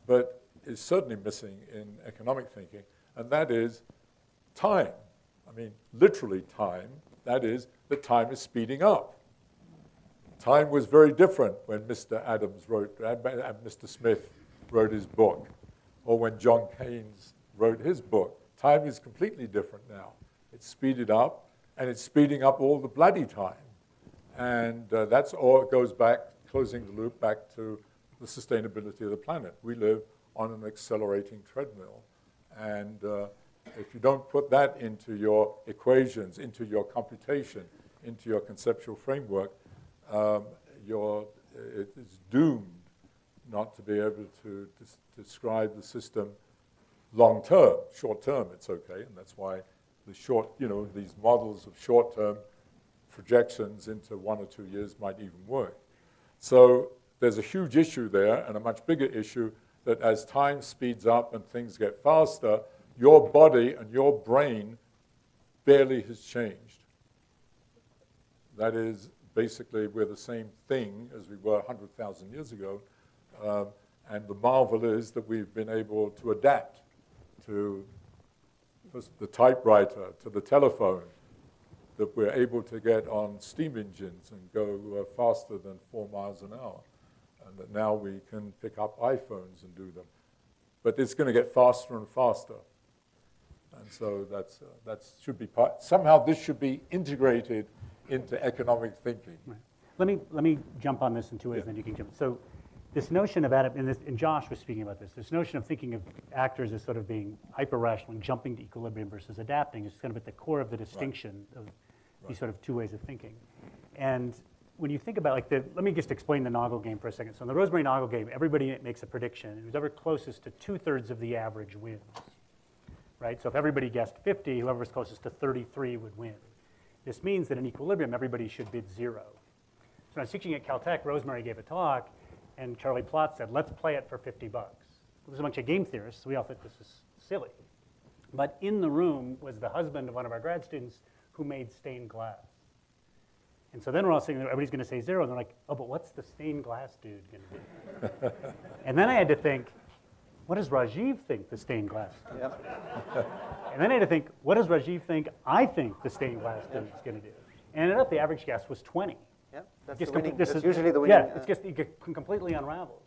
but is certainly missing in economic thinking, and that is time. I mean, literally time. That is, that time is speeding up. Time was very different when Mr. Adams wrote, Mr. Smith wrote his book, or when John Keynes wrote his book. Time is completely different now. It's speeded up, and it's speeding up all the bloody time. And that's all, it goes back, closing the loop, back to the sustainability of the planet. We live on an accelerating treadmill. And if you don't put that into your equations, into your computation, into your conceptual framework, it is doomed not to be able to describe the system long term. Short term, it's okay, and that's why these models of short term projections into 1 or 2 years might even work. So there's a huge issue there, and a much bigger issue, that as time speeds up and things get faster, your body and your brain barely has changed. That is, basically, we're the same thing as we were 100,000 years ago, and the marvel is that we've been able to adapt to the typewriter, to the telephone, that we're able to get on steam engines and go faster than 4 miles an hour, and that now we can pick up iPhones and do them. But it's going to get faster and faster. And so that should be somehow this should be integrated into economic thinking. Right. Let me jump on this in 2 ways, Yeah. then you can jump. So this notion of and Josh was speaking about this notion of thinking of actors as sort of being hyper-rational and jumping to equilibrium versus adapting is kind of at the core of the distinction of these sort of 2 ways of thinking. And when you think about let me just explain the Noggle game for a second. So in the Rosemary Noggle game, everybody makes a prediction, and who's ever closest to 2/3 of the average wins. Right? So if everybody guessed 50, whoever's closest to 33 would win. This means that in equilibrium, everybody should bid 0. So when I was teaching at Caltech, Rosemary gave a talk, and Charlie Plotz said, let's play it for $50. There's a bunch of game theorists, so we all thought this is silly. But in the room was the husband of one of our grad students who made stained glass. And so then we're all saying, everybody's going to say 0, and they're like, oh, but what's the stained glass dude going to do? And then I had to think, what does Rajiv think the stained glass dude? Yep. And then I had to think, what does Rajiv think I think the stained glass dude is going to do? And ended up the average guess was 20. Yeah, that's, That's usually the winning. Yeah, it's just it completely unravels.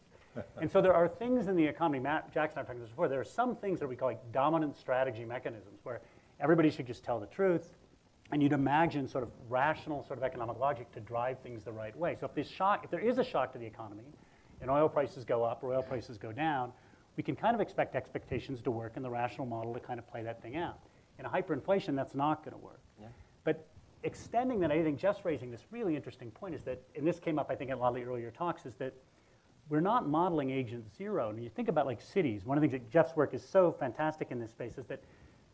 And so there are things in the economy, Jackson and I talked about this before, there are some things that we call like dominant strategy mechanisms where everybody should just tell the truth, and you'd imagine sort of rational sort of economic logic to drive things the right way. So if there is a shock to the economy, and oil prices go up or oil prices go down, we can kind of expect expectations to work and the rational model to kind of play that thing out. In a hyperinflation, that's not going to work. Yeah. But extending that, I think just raising this really interesting point is that, and this came up, I think, in a lot of the earlier talks, is that we're not modeling agent 0. And you think about like cities, one of the things that Jeff's work is so fantastic in this space is that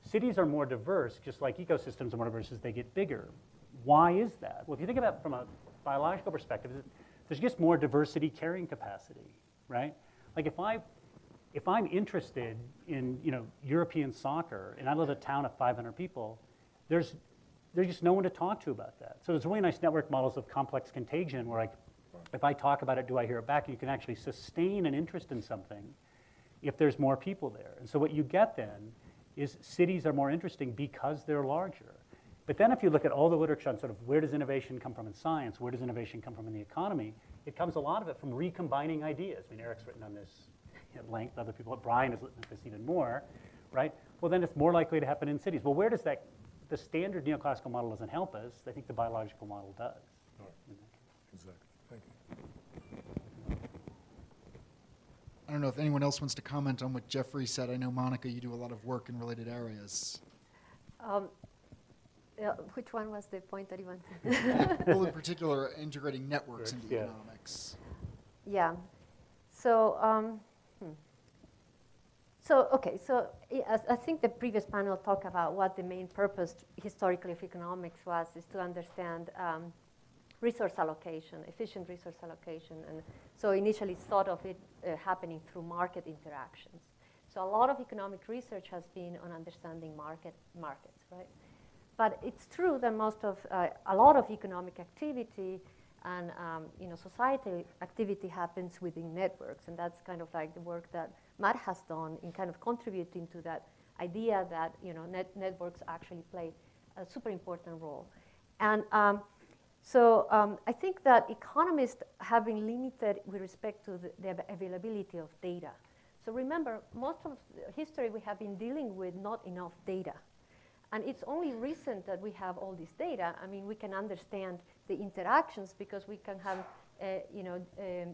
cities are more diverse, just like ecosystems are more diverse as they get bigger. Why is that? Well, if you think about it from a biological perspective, there's just more diversity carrying capacity, right? Like if I'm interested in European soccer and I live in a town of 500 people, there's just no one to talk to about that. So there's really nice network models of complex contagion where if I talk about it, do I hear it back? You can actually sustain an interest in something if there's more people there. And so what you get then is cities are more interesting because they're larger. But then if you look at all the literature on sort of where does innovation come from in science, where does innovation come from in the economy, it comes a lot of it from recombining ideas. I mean, Eric's written on this at length. Other people, Brian has written on this even more, right? Well, then it's more likely to happen in cities. Well, where does that, the standard neoclassical model doesn't help us. I think the biological model does. Right. Exactly. Thank you. I don't know if anyone else wants to comment on what Jeffrey said. I know, Monica, you do a lot of work in related areas. Which one was the point that you wanted? Well, in particular, integrating networks into Yeah. economics. Yeah. So, I think the previous panel talked about what the main purpose historically of economics was, is to understand resource allocation, efficient resource allocation. And so initially thought of it happening through market interactions. So a lot of economic research has been on understanding markets, right? But it's true that a lot of economic activity and societal activity happens within networks, and that's kind of like the work that Matt has done in kind of contributing to that idea that networks actually play a super important role. And I think that economists have been limited with respect to the availability of data. So remember, most of history we have been dealing with not enough data. And it's only recent that we have all this data. I mean, we can understand the interactions because we can have,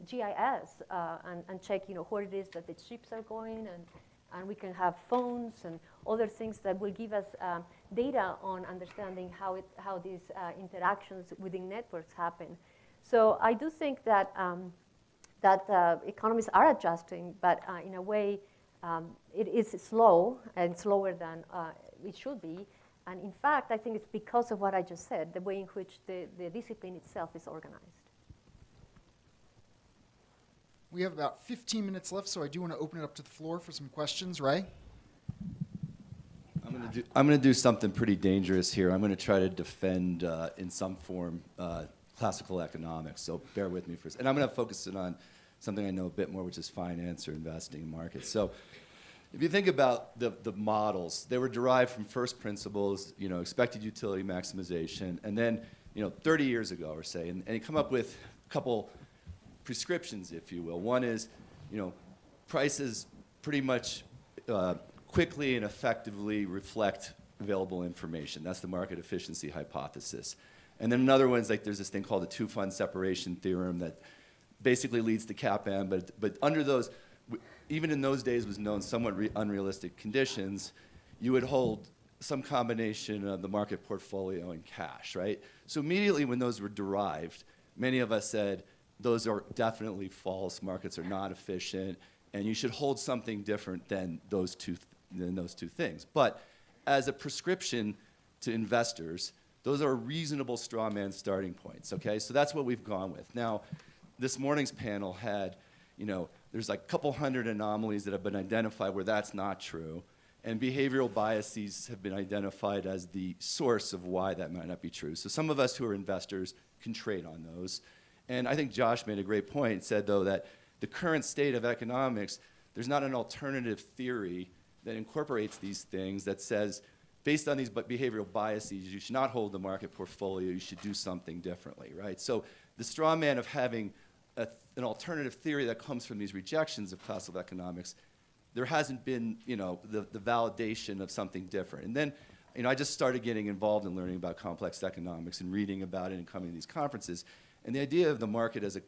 GIS and check, where it is that the ships are going, and we can have phones and other things that will give us data on understanding how these interactions within networks happen. So I do think that economists are adjusting, but in a way, it is slow and slower than it should be. And in fact, I think it's because of what I just said, the way in which the discipline itself is organized. We have about 15 minutes left, so I do want to open it up to the floor for some questions. Ray? I'm going to do something pretty dangerous here. I'm going to try to defend, in some form, classical economics. So bear with me for a second. And I'm going to focus it on something I know a bit more, which is finance or investing in markets. So if you think about the models, they were derived from first principles, expected utility maximization, and then 30 years ago or say, and you come up with a couple prescriptions, if you will. One is, prices pretty much quickly and effectively reflect available information. That's the market efficiency hypothesis. And then another one is like there's this thing called the two-fund separation theorem that basically leads to CAPM, but under those, even in those days was known somewhat unrealistic conditions, you would hold some combination of the market portfolio and cash, right? So immediately when those were derived, many of us said, those are definitely false, markets are not efficient, and you should hold something different than those two things. But as a prescription to investors, those are reasonable straw man starting points, okay? So that's what we've gone with. Now, this morning's panel had, there's like a couple hundred anomalies that have been identified where that's not true, and behavioral biases have been identified as the source of why that might not be true. So some of us who are investors can trade on those. And I think Josh made a great point, said though that the current state of economics, there's not an alternative theory that incorporates these things that says, based on these behavioral biases, you should not hold the market portfolio, you should do something differently, right? So the straw man of having an alternative theory that comes from these rejections of classical economics, there hasn't been, the validation of something different. And then, I just started getting involved in learning about complex economics and reading about it and coming to these conferences. And the idea of the market as a,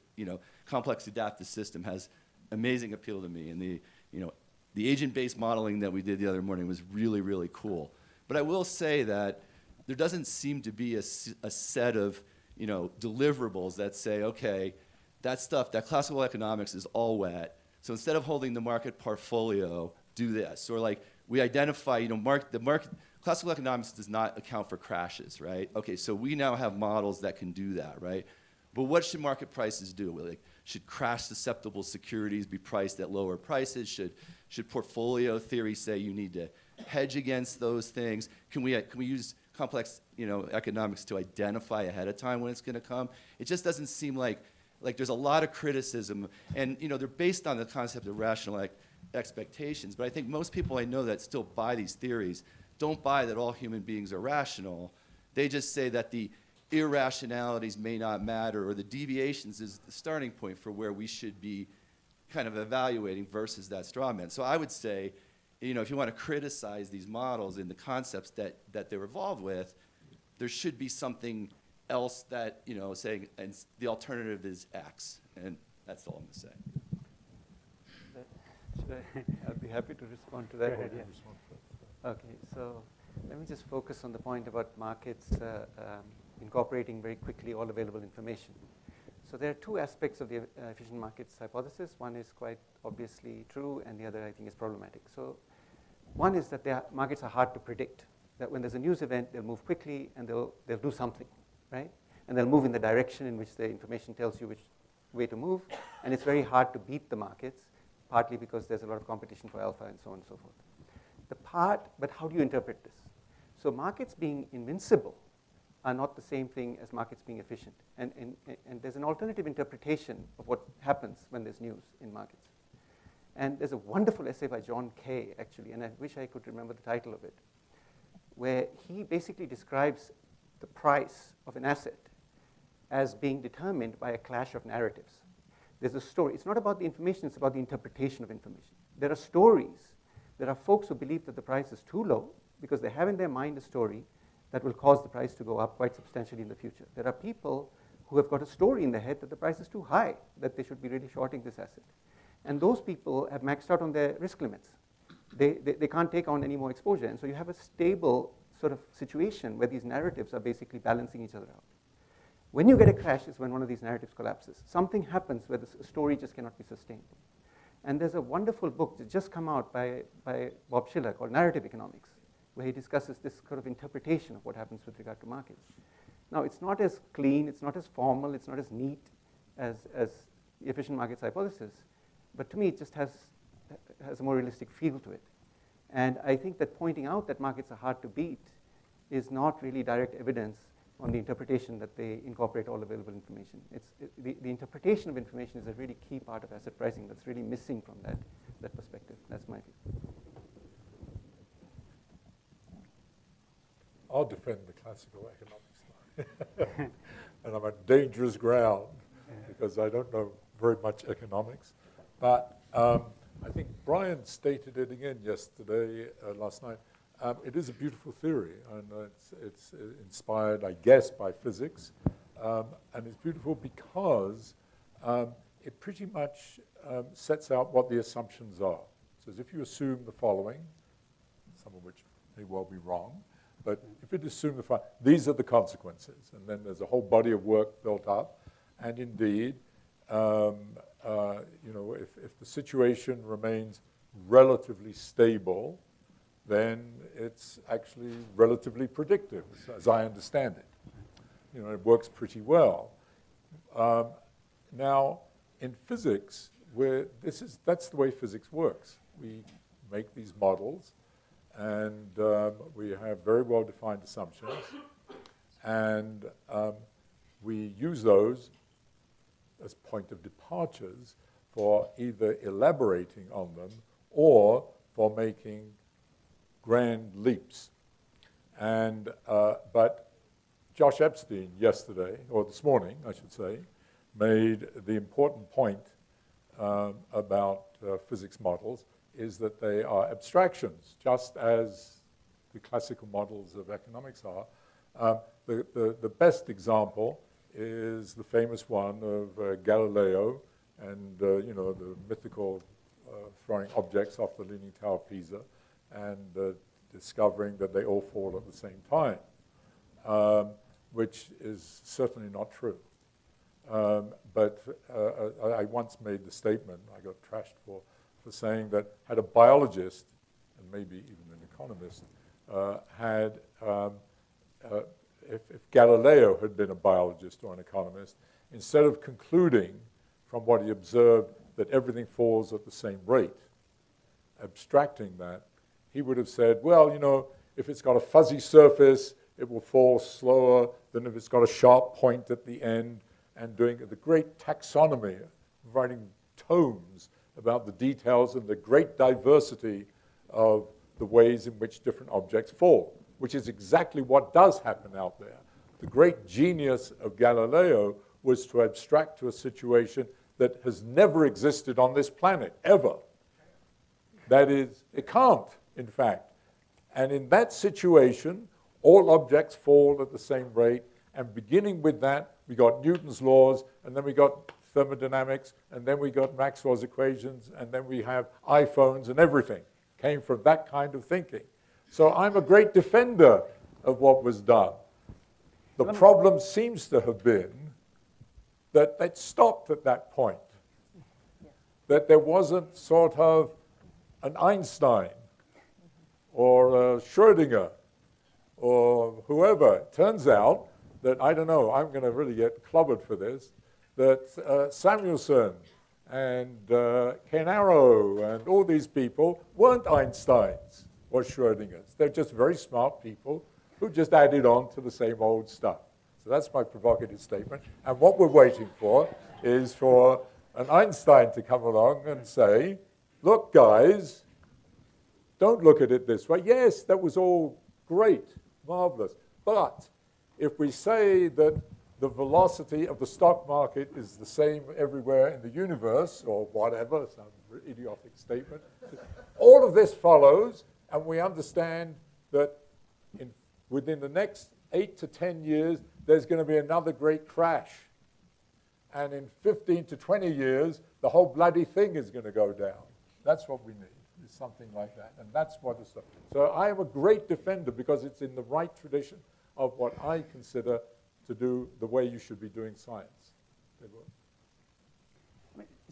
complex adaptive system has amazing appeal to me. And the agent-based modeling that we did the other morning was really, really cool. But I will say that there doesn't seem to be a set of, deliverables that say, okay, that stuff, that classical economics is all wet. So instead of holding the market portfolio, do this. Or like we identify, classical economics does not account for crashes, right? Okay, so we now have models that can do that, right? But what should market prices do? Should crash-susceptible securities be priced at lower prices? Should portfolio theory say you need to hedge against those things? Can we use complex economics to identify ahead of time when it's going to come? It just doesn't seem like there's a lot of criticism, and they're based on the concept of rational expectations. But I think most people I know that still buy these theories don't buy that all human beings are rational. They just say that the irrationalities may not matter, or the deviations is the starting point for where we should be kind of evaluating versus that straw man. So I would say, if you want to criticize these models and the concepts that they're involved with, there should be something else that, saying, and the alternative is X. And that's all I'm going to say. I'll be happy to respond to that. Go ahead, yeah. Okay, so let me just focus on the point about markets incorporating very quickly all available information. So there are two aspects of the efficient markets hypothesis. One is quite obviously true, and the other, I think, is problematic. So one is that markets are hard to predict, that when there's a news event, they'll move quickly, and they'll do something, right? And they'll move in the direction in which the information tells you which way to move, and it's very hard to beat the markets, partly because there's a lot of competition for alpha and so on and so forth. But how do you interpret this? So markets being invincible are not the same thing as markets being efficient. And there's an alternative interpretation of what happens when there's news in markets. And there's a wonderful essay by John Kay, actually, and I wish I could remember the title of it, where he basically describes the price of an asset as being determined by a clash of narratives. There's a story. It's not about the information, it's about the interpretation of information. There are stories. There are folks who believe that the price is too low because they have in their mind a story that will cause the price to go up quite substantially in the future. There are people who have got a story in their head that the price is too high, that they should be really shorting this asset. And those people have maxed out on their risk limits. They can't take on any more exposure. And so you have a stable sort of situation where these narratives are basically balancing each other out. When you get a crash is when one of these narratives collapses. Something happens where the story just cannot be sustained. And there's a wonderful book that just come out by Bob Schiller called Narrative Economics, where he discusses this sort of interpretation of what happens with regard to markets. Now, it's not as clean, it's not as formal, it's not as neat as the efficient markets hypothesis, but to me it just has a more realistic feel to it. And I think that pointing out that markets are hard to beat is not really direct evidence on the interpretation that they incorporate all available information. The interpretation of information is a really key part of asset pricing that's really missing from that perspective. That's my view. I'll defend the classical economics. And I'm on dangerous ground because I don't know very much economics. But I think Brian stated it again last night. It is a beautiful theory, and it's inspired, I guess, by physics. And it's beautiful because it pretty much sets out what the assumptions are. It says if you assume the following, some of which may well be wrong, but if it assumes the following, these are the consequences. And then there's a whole body of work built up. And indeed, if the situation remains relatively stable, then it's actually relatively predictive, as I understand it. It works pretty well. Now, in physics, that's the way physics works. We make these models, and we have very well-defined assumptions, and we use those as point of departures for either elaborating on them or for making grand leaps. And but Josh Epstein yesterday, or this morning, I should say, made the important point about physics models is that they are abstractions, just as the classical models of economics are. The best example is the famous one of Galileo and the mythical throwing objects off the Leaning Tower of Pisa and discovering that they all fall at the same time, which is certainly not true. But I once made the statement, I got trashed for saying that had a biologist, and maybe even an economist, if Galileo had been a biologist or an economist, instead of concluding from what he observed that everything falls at the same rate, abstracting that, he would have said, well, if it's got a fuzzy surface, it will fall slower than if it's got a sharp point at the end, and doing the great taxonomy, writing tomes about the details and the great diversity of the ways in which different objects fall, which is exactly what does happen out there. the great genius of Galileo was to abstract to a situation that has never existed on this planet, ever. That is, it can't, in fact. And in that situation, all objects fall at the same rate, and beginning with that, we got Newton's laws, and then we got thermodynamics, and then we got Maxwell's equations, and then we have iPhones, and everything came from that kind of thinking. So I'm a great defender of what was done. The problem seems to have been that it stopped at that point, that there wasn't sort of an Einstein or a Schrödinger or whoever. It turns out that, I don't know, I'm going to really get clobbered for this, that Samuelson and Ken Arrow and all these people weren't Einsteins or Schrödingers. They're just very smart people who just added on to the same old stuff. So that's my provocative statement. And what we're waiting for is for an Einstein to come along and say, look, guys, don't look at it this way. Yes, that was all great, marvelous. But if we say that the velocity of the stock market is the same everywhere in the universe, or whatever, some idiotic statement, all of this follows, and we understand that within the next 8 to 10 years, there's going to be another great crash. And in 15 to 20 years, the whole bloody thing is going to go down. That's what we need, is something like that. And that's what is. So I am a great defender because it's in the right tradition of what I consider to do the way you should be doing science.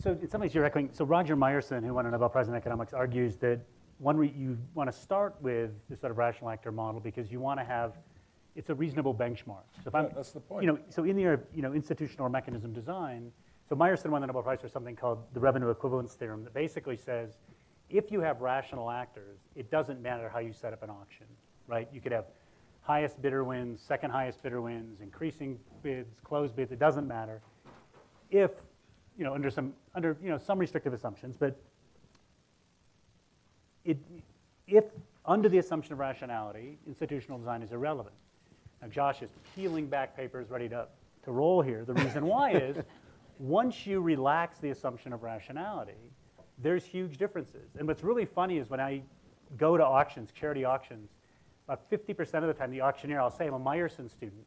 So in some ways you're echoing, so Roger Myerson, who won a Nobel Prize in economics, argues that you want to start with this sort of rational actor model because you want to have, it's a reasonable benchmark. So if I'm, that's the point. So in your institutional or mechanism design, so Myerson won the Nobel Prize for something called the revenue equivalence theorem that basically says if you have rational actors, it doesn't matter how you set up an auction, right? You could have highest bidder wins, second highest bidder wins, increasing bids, closed bids, it doesn't matter. If, under some restrictive assumptions, but if under the assumption of rationality, institutional design is irrelevant. Now Josh is peeling back papers ready to roll here. The reason why is once you relax the assumption of rationality, there's huge differences. And what's really funny is when I go to auctions, charity auctions, about 50% of the time the auctioneer, I'll say I'm a Myerson student,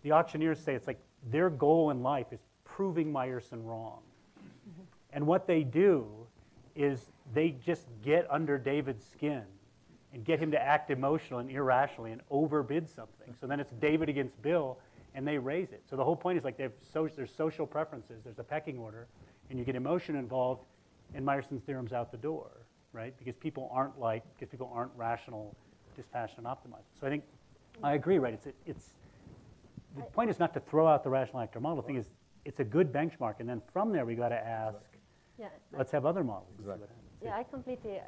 the auctioneers say it's like their goal in life is proving Myerson wrong. Mm-hmm. And what they do is they just get under David's skin and get him to act emotional and irrationally and overbid something. So then it's David against Bill, and they raise it. So the whole point is like there's social preferences, there's a pecking order, and you get emotion involved, and Myerson's theorem's out the door, right? Because people aren't rational, dispassionate, optimized. So I think I agree, right? The point is not to throw out the rational actor model. The thing is, it's a good benchmark, and then from there we got to ask. Yeah, let's have other models. Exactly. Yeah, I completely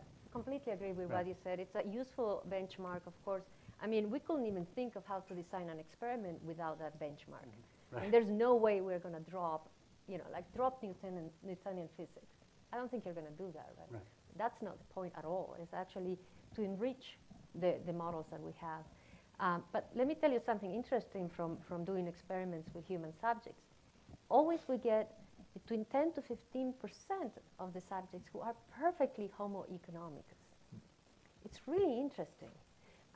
agree with what you said. It's a useful benchmark, of course. I mean, we couldn't even think of how to design an experiment without that benchmark. Mm-hmm. Right. And there's no way we're going to drop Newtonian physics. I don't think you're going to do that, right? That's not the point at all. It's actually to enrich the models that we have. But let me tell you something interesting from doing experiments with human subjects. Always we get between 10 to 15% of the subjects who are perfectly homo economicus. It's really interesting.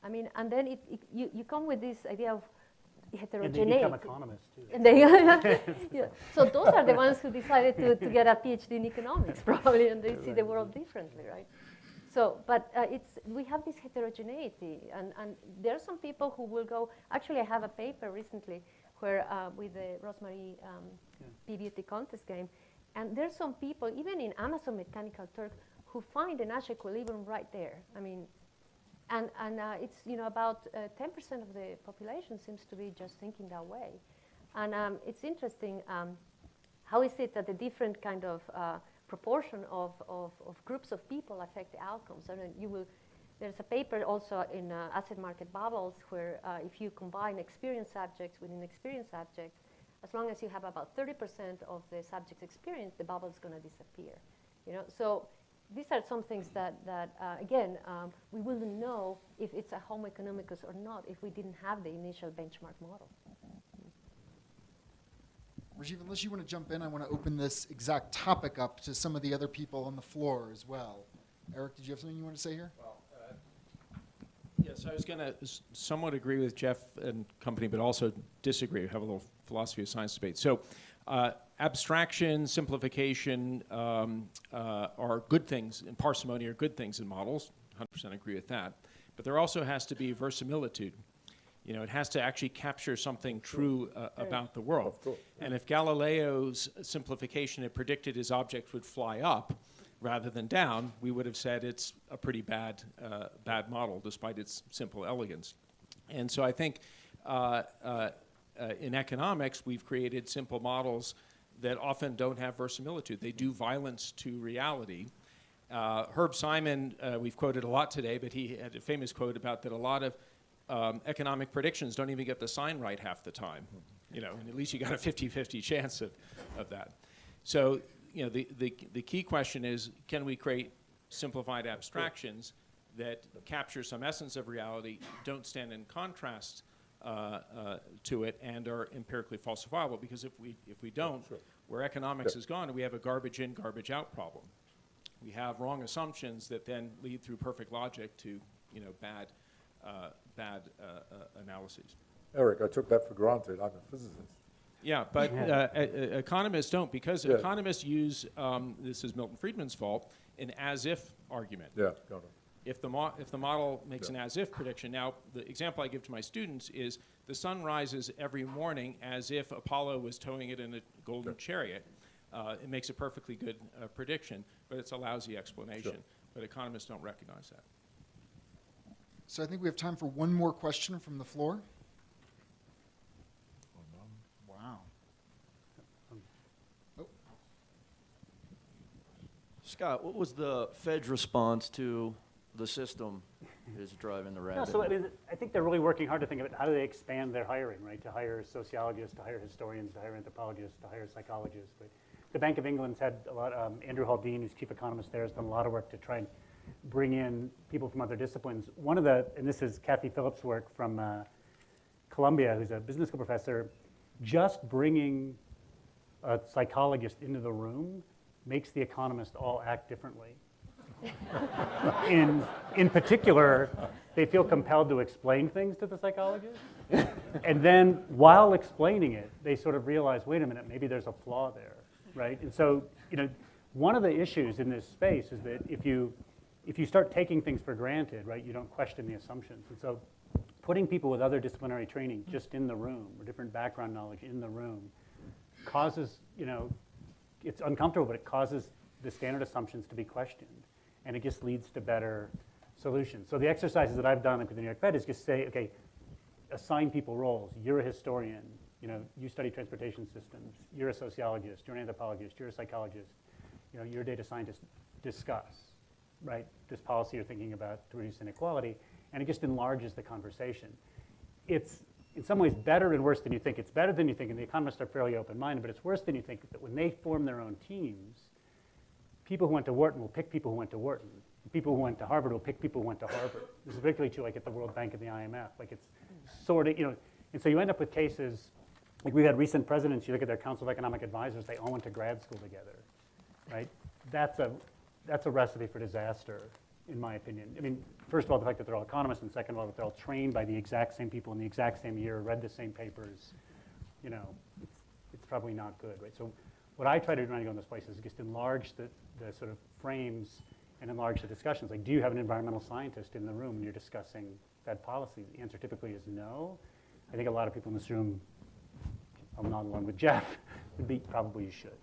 I mean, and then you come with this idea of heterogeneity. And they become economists, too. And yeah. So those are the ones who decided to get a PhD in economics, probably, and they see the world differently, right? So, but we have this heterogeneity, and there are some people who will go, actually I have a paper recently where with the Rosemary P-Beauty contest game, and there's some people, even in Amazon Mechanical Turk, who find the Nash equilibrium right there. I mean, and it's about 10% of the population seems to be just thinking that way, and it's interesting. How is it that the different kind of proportion of groups of people affect the outcomes? And there's a paper also in Asset Market Bubbles where if you combine experienced subjects with inexperienced subjects, as long as you have about 30% of the subject's experience, the bubble is going to disappear. So these are some things that again, we wouldn't know if it's a homo economicus or not if we didn't have the initial benchmark model. Rajiv, unless you want to jump in, I want to open this exact topic up to some of the other people on the floor as well. Eric, did you have something you want to say here? Yes, I was going to somewhat agree with Jeff and company, but also disagree. Have a little philosophy of science debate. So, abstraction, simplification are good things, and parsimony are good things in models. 100% agree with that. But there also has to be verisimilitude. You know, it has to actually capture something true about the world. And if Galileo's simplification had predicted his objects would fly up rather than down, we would have said it's a pretty bad model, despite its simple elegance. And so I think in economics, we've created simple models that often don't have verisimilitude. They do violence to reality. Herb Simon, we've quoted a lot today, but he had a famous quote about that a lot of economic predictions don't even get the sign right half the time. You know, and at least you got a 50-50 chance of that. So, you know, the key question is, can we create simplified abstractions that capture some essence of reality, don't stand in contrast to it, and are empirically falsifiable? Because if we don't, where economics is gone, we have a garbage in, garbage out problem. We have wrong assumptions that then lead through perfect logic to, you know, bad analyses. Eric, I took that for granted. I'm a physicist. Yeah, but economists don't, because economists use, this is Milton Friedman's fault, an as-if argument. Yeah, got it. If the model makes an as-if prediction, now the example I give to my students is the sun rises every morning as if Apollo was towing it in a golden chariot. It makes a perfectly good prediction, but it's a lousy explanation. But economists don't recognize that. So I think we have time for one more question from the floor. Wow. Oh. Scott, what was the Fed's response to the system is driving the rabbit? No, so I mean, I think they're really working hard to think about how do they expand their hiring, right? To hire sociologists, to hire historians, to hire anthropologists, to hire psychologists. Right? The Bank of England's had a lot. Andrew Haldane, who's chief economist there, has done a lot of work to try and bring in people from other disciplines. One of the, and this is Kathy Phillips' work from Columbia, who's a business school professor, just bringing a psychologist into the room makes the economist all act differently. In particular, they feel compelled to explain things to the psychologist. And then while explaining it, they sort of realize, wait a minute, maybe there's a flaw there, right? And so, you know, one of the issues in this space is that if you start taking things for granted, right, you don't question the assumptions. And so putting people with other disciplinary training just in the room or different background knowledge in the room causes, you know, it's uncomfortable, but it causes the standard assumptions to be questioned. And it just leads to better solutions. So the exercises that I've done with the New York Fed is just say, okay, assign people roles. You're a historian. You know, you study transportation systems. You're a sociologist. You're an anthropologist. You're a psychologist. You know, you're a data scientist. Discuss, right, this policy you're thinking about to reduce inequality. And it just enlarges the conversation. It's in some ways better and worse than you think. It's better than you think, and the economists are fairly open-minded, but it's worse than you think that when they form their own teams, people who went to Wharton will pick people who went to Wharton. People who went to Harvard will pick people who went to Harvard. This is particularly true like at the World Bank and the IMF. Like it's sort of, you know, and so you end up with cases, like we've had recent presidents, you look at their Council of Economic Advisors, they all went to grad school together, right? That's a recipe for disaster, in my opinion. I mean, first of all, the fact that they're all economists, and second of all, that they're all trained by the exact same people in the exact same year, read the same papers, you know, it's probably not good, right? So what I try to do when I go in those places is just enlarge the sort of frames and enlarge the discussions. Like, do you have an environmental scientist in the room when you're discussing Fed policy? The answer typically is no. I think a lot of people in this room, I'm not alone with Jeff, would be probably you should.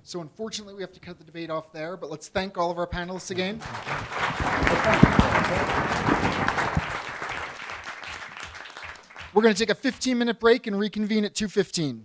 So unfortunately, we have to cut the debate off there, but let's thank all of our panelists again. We're going to take a 15-minute break and reconvene at 2:15.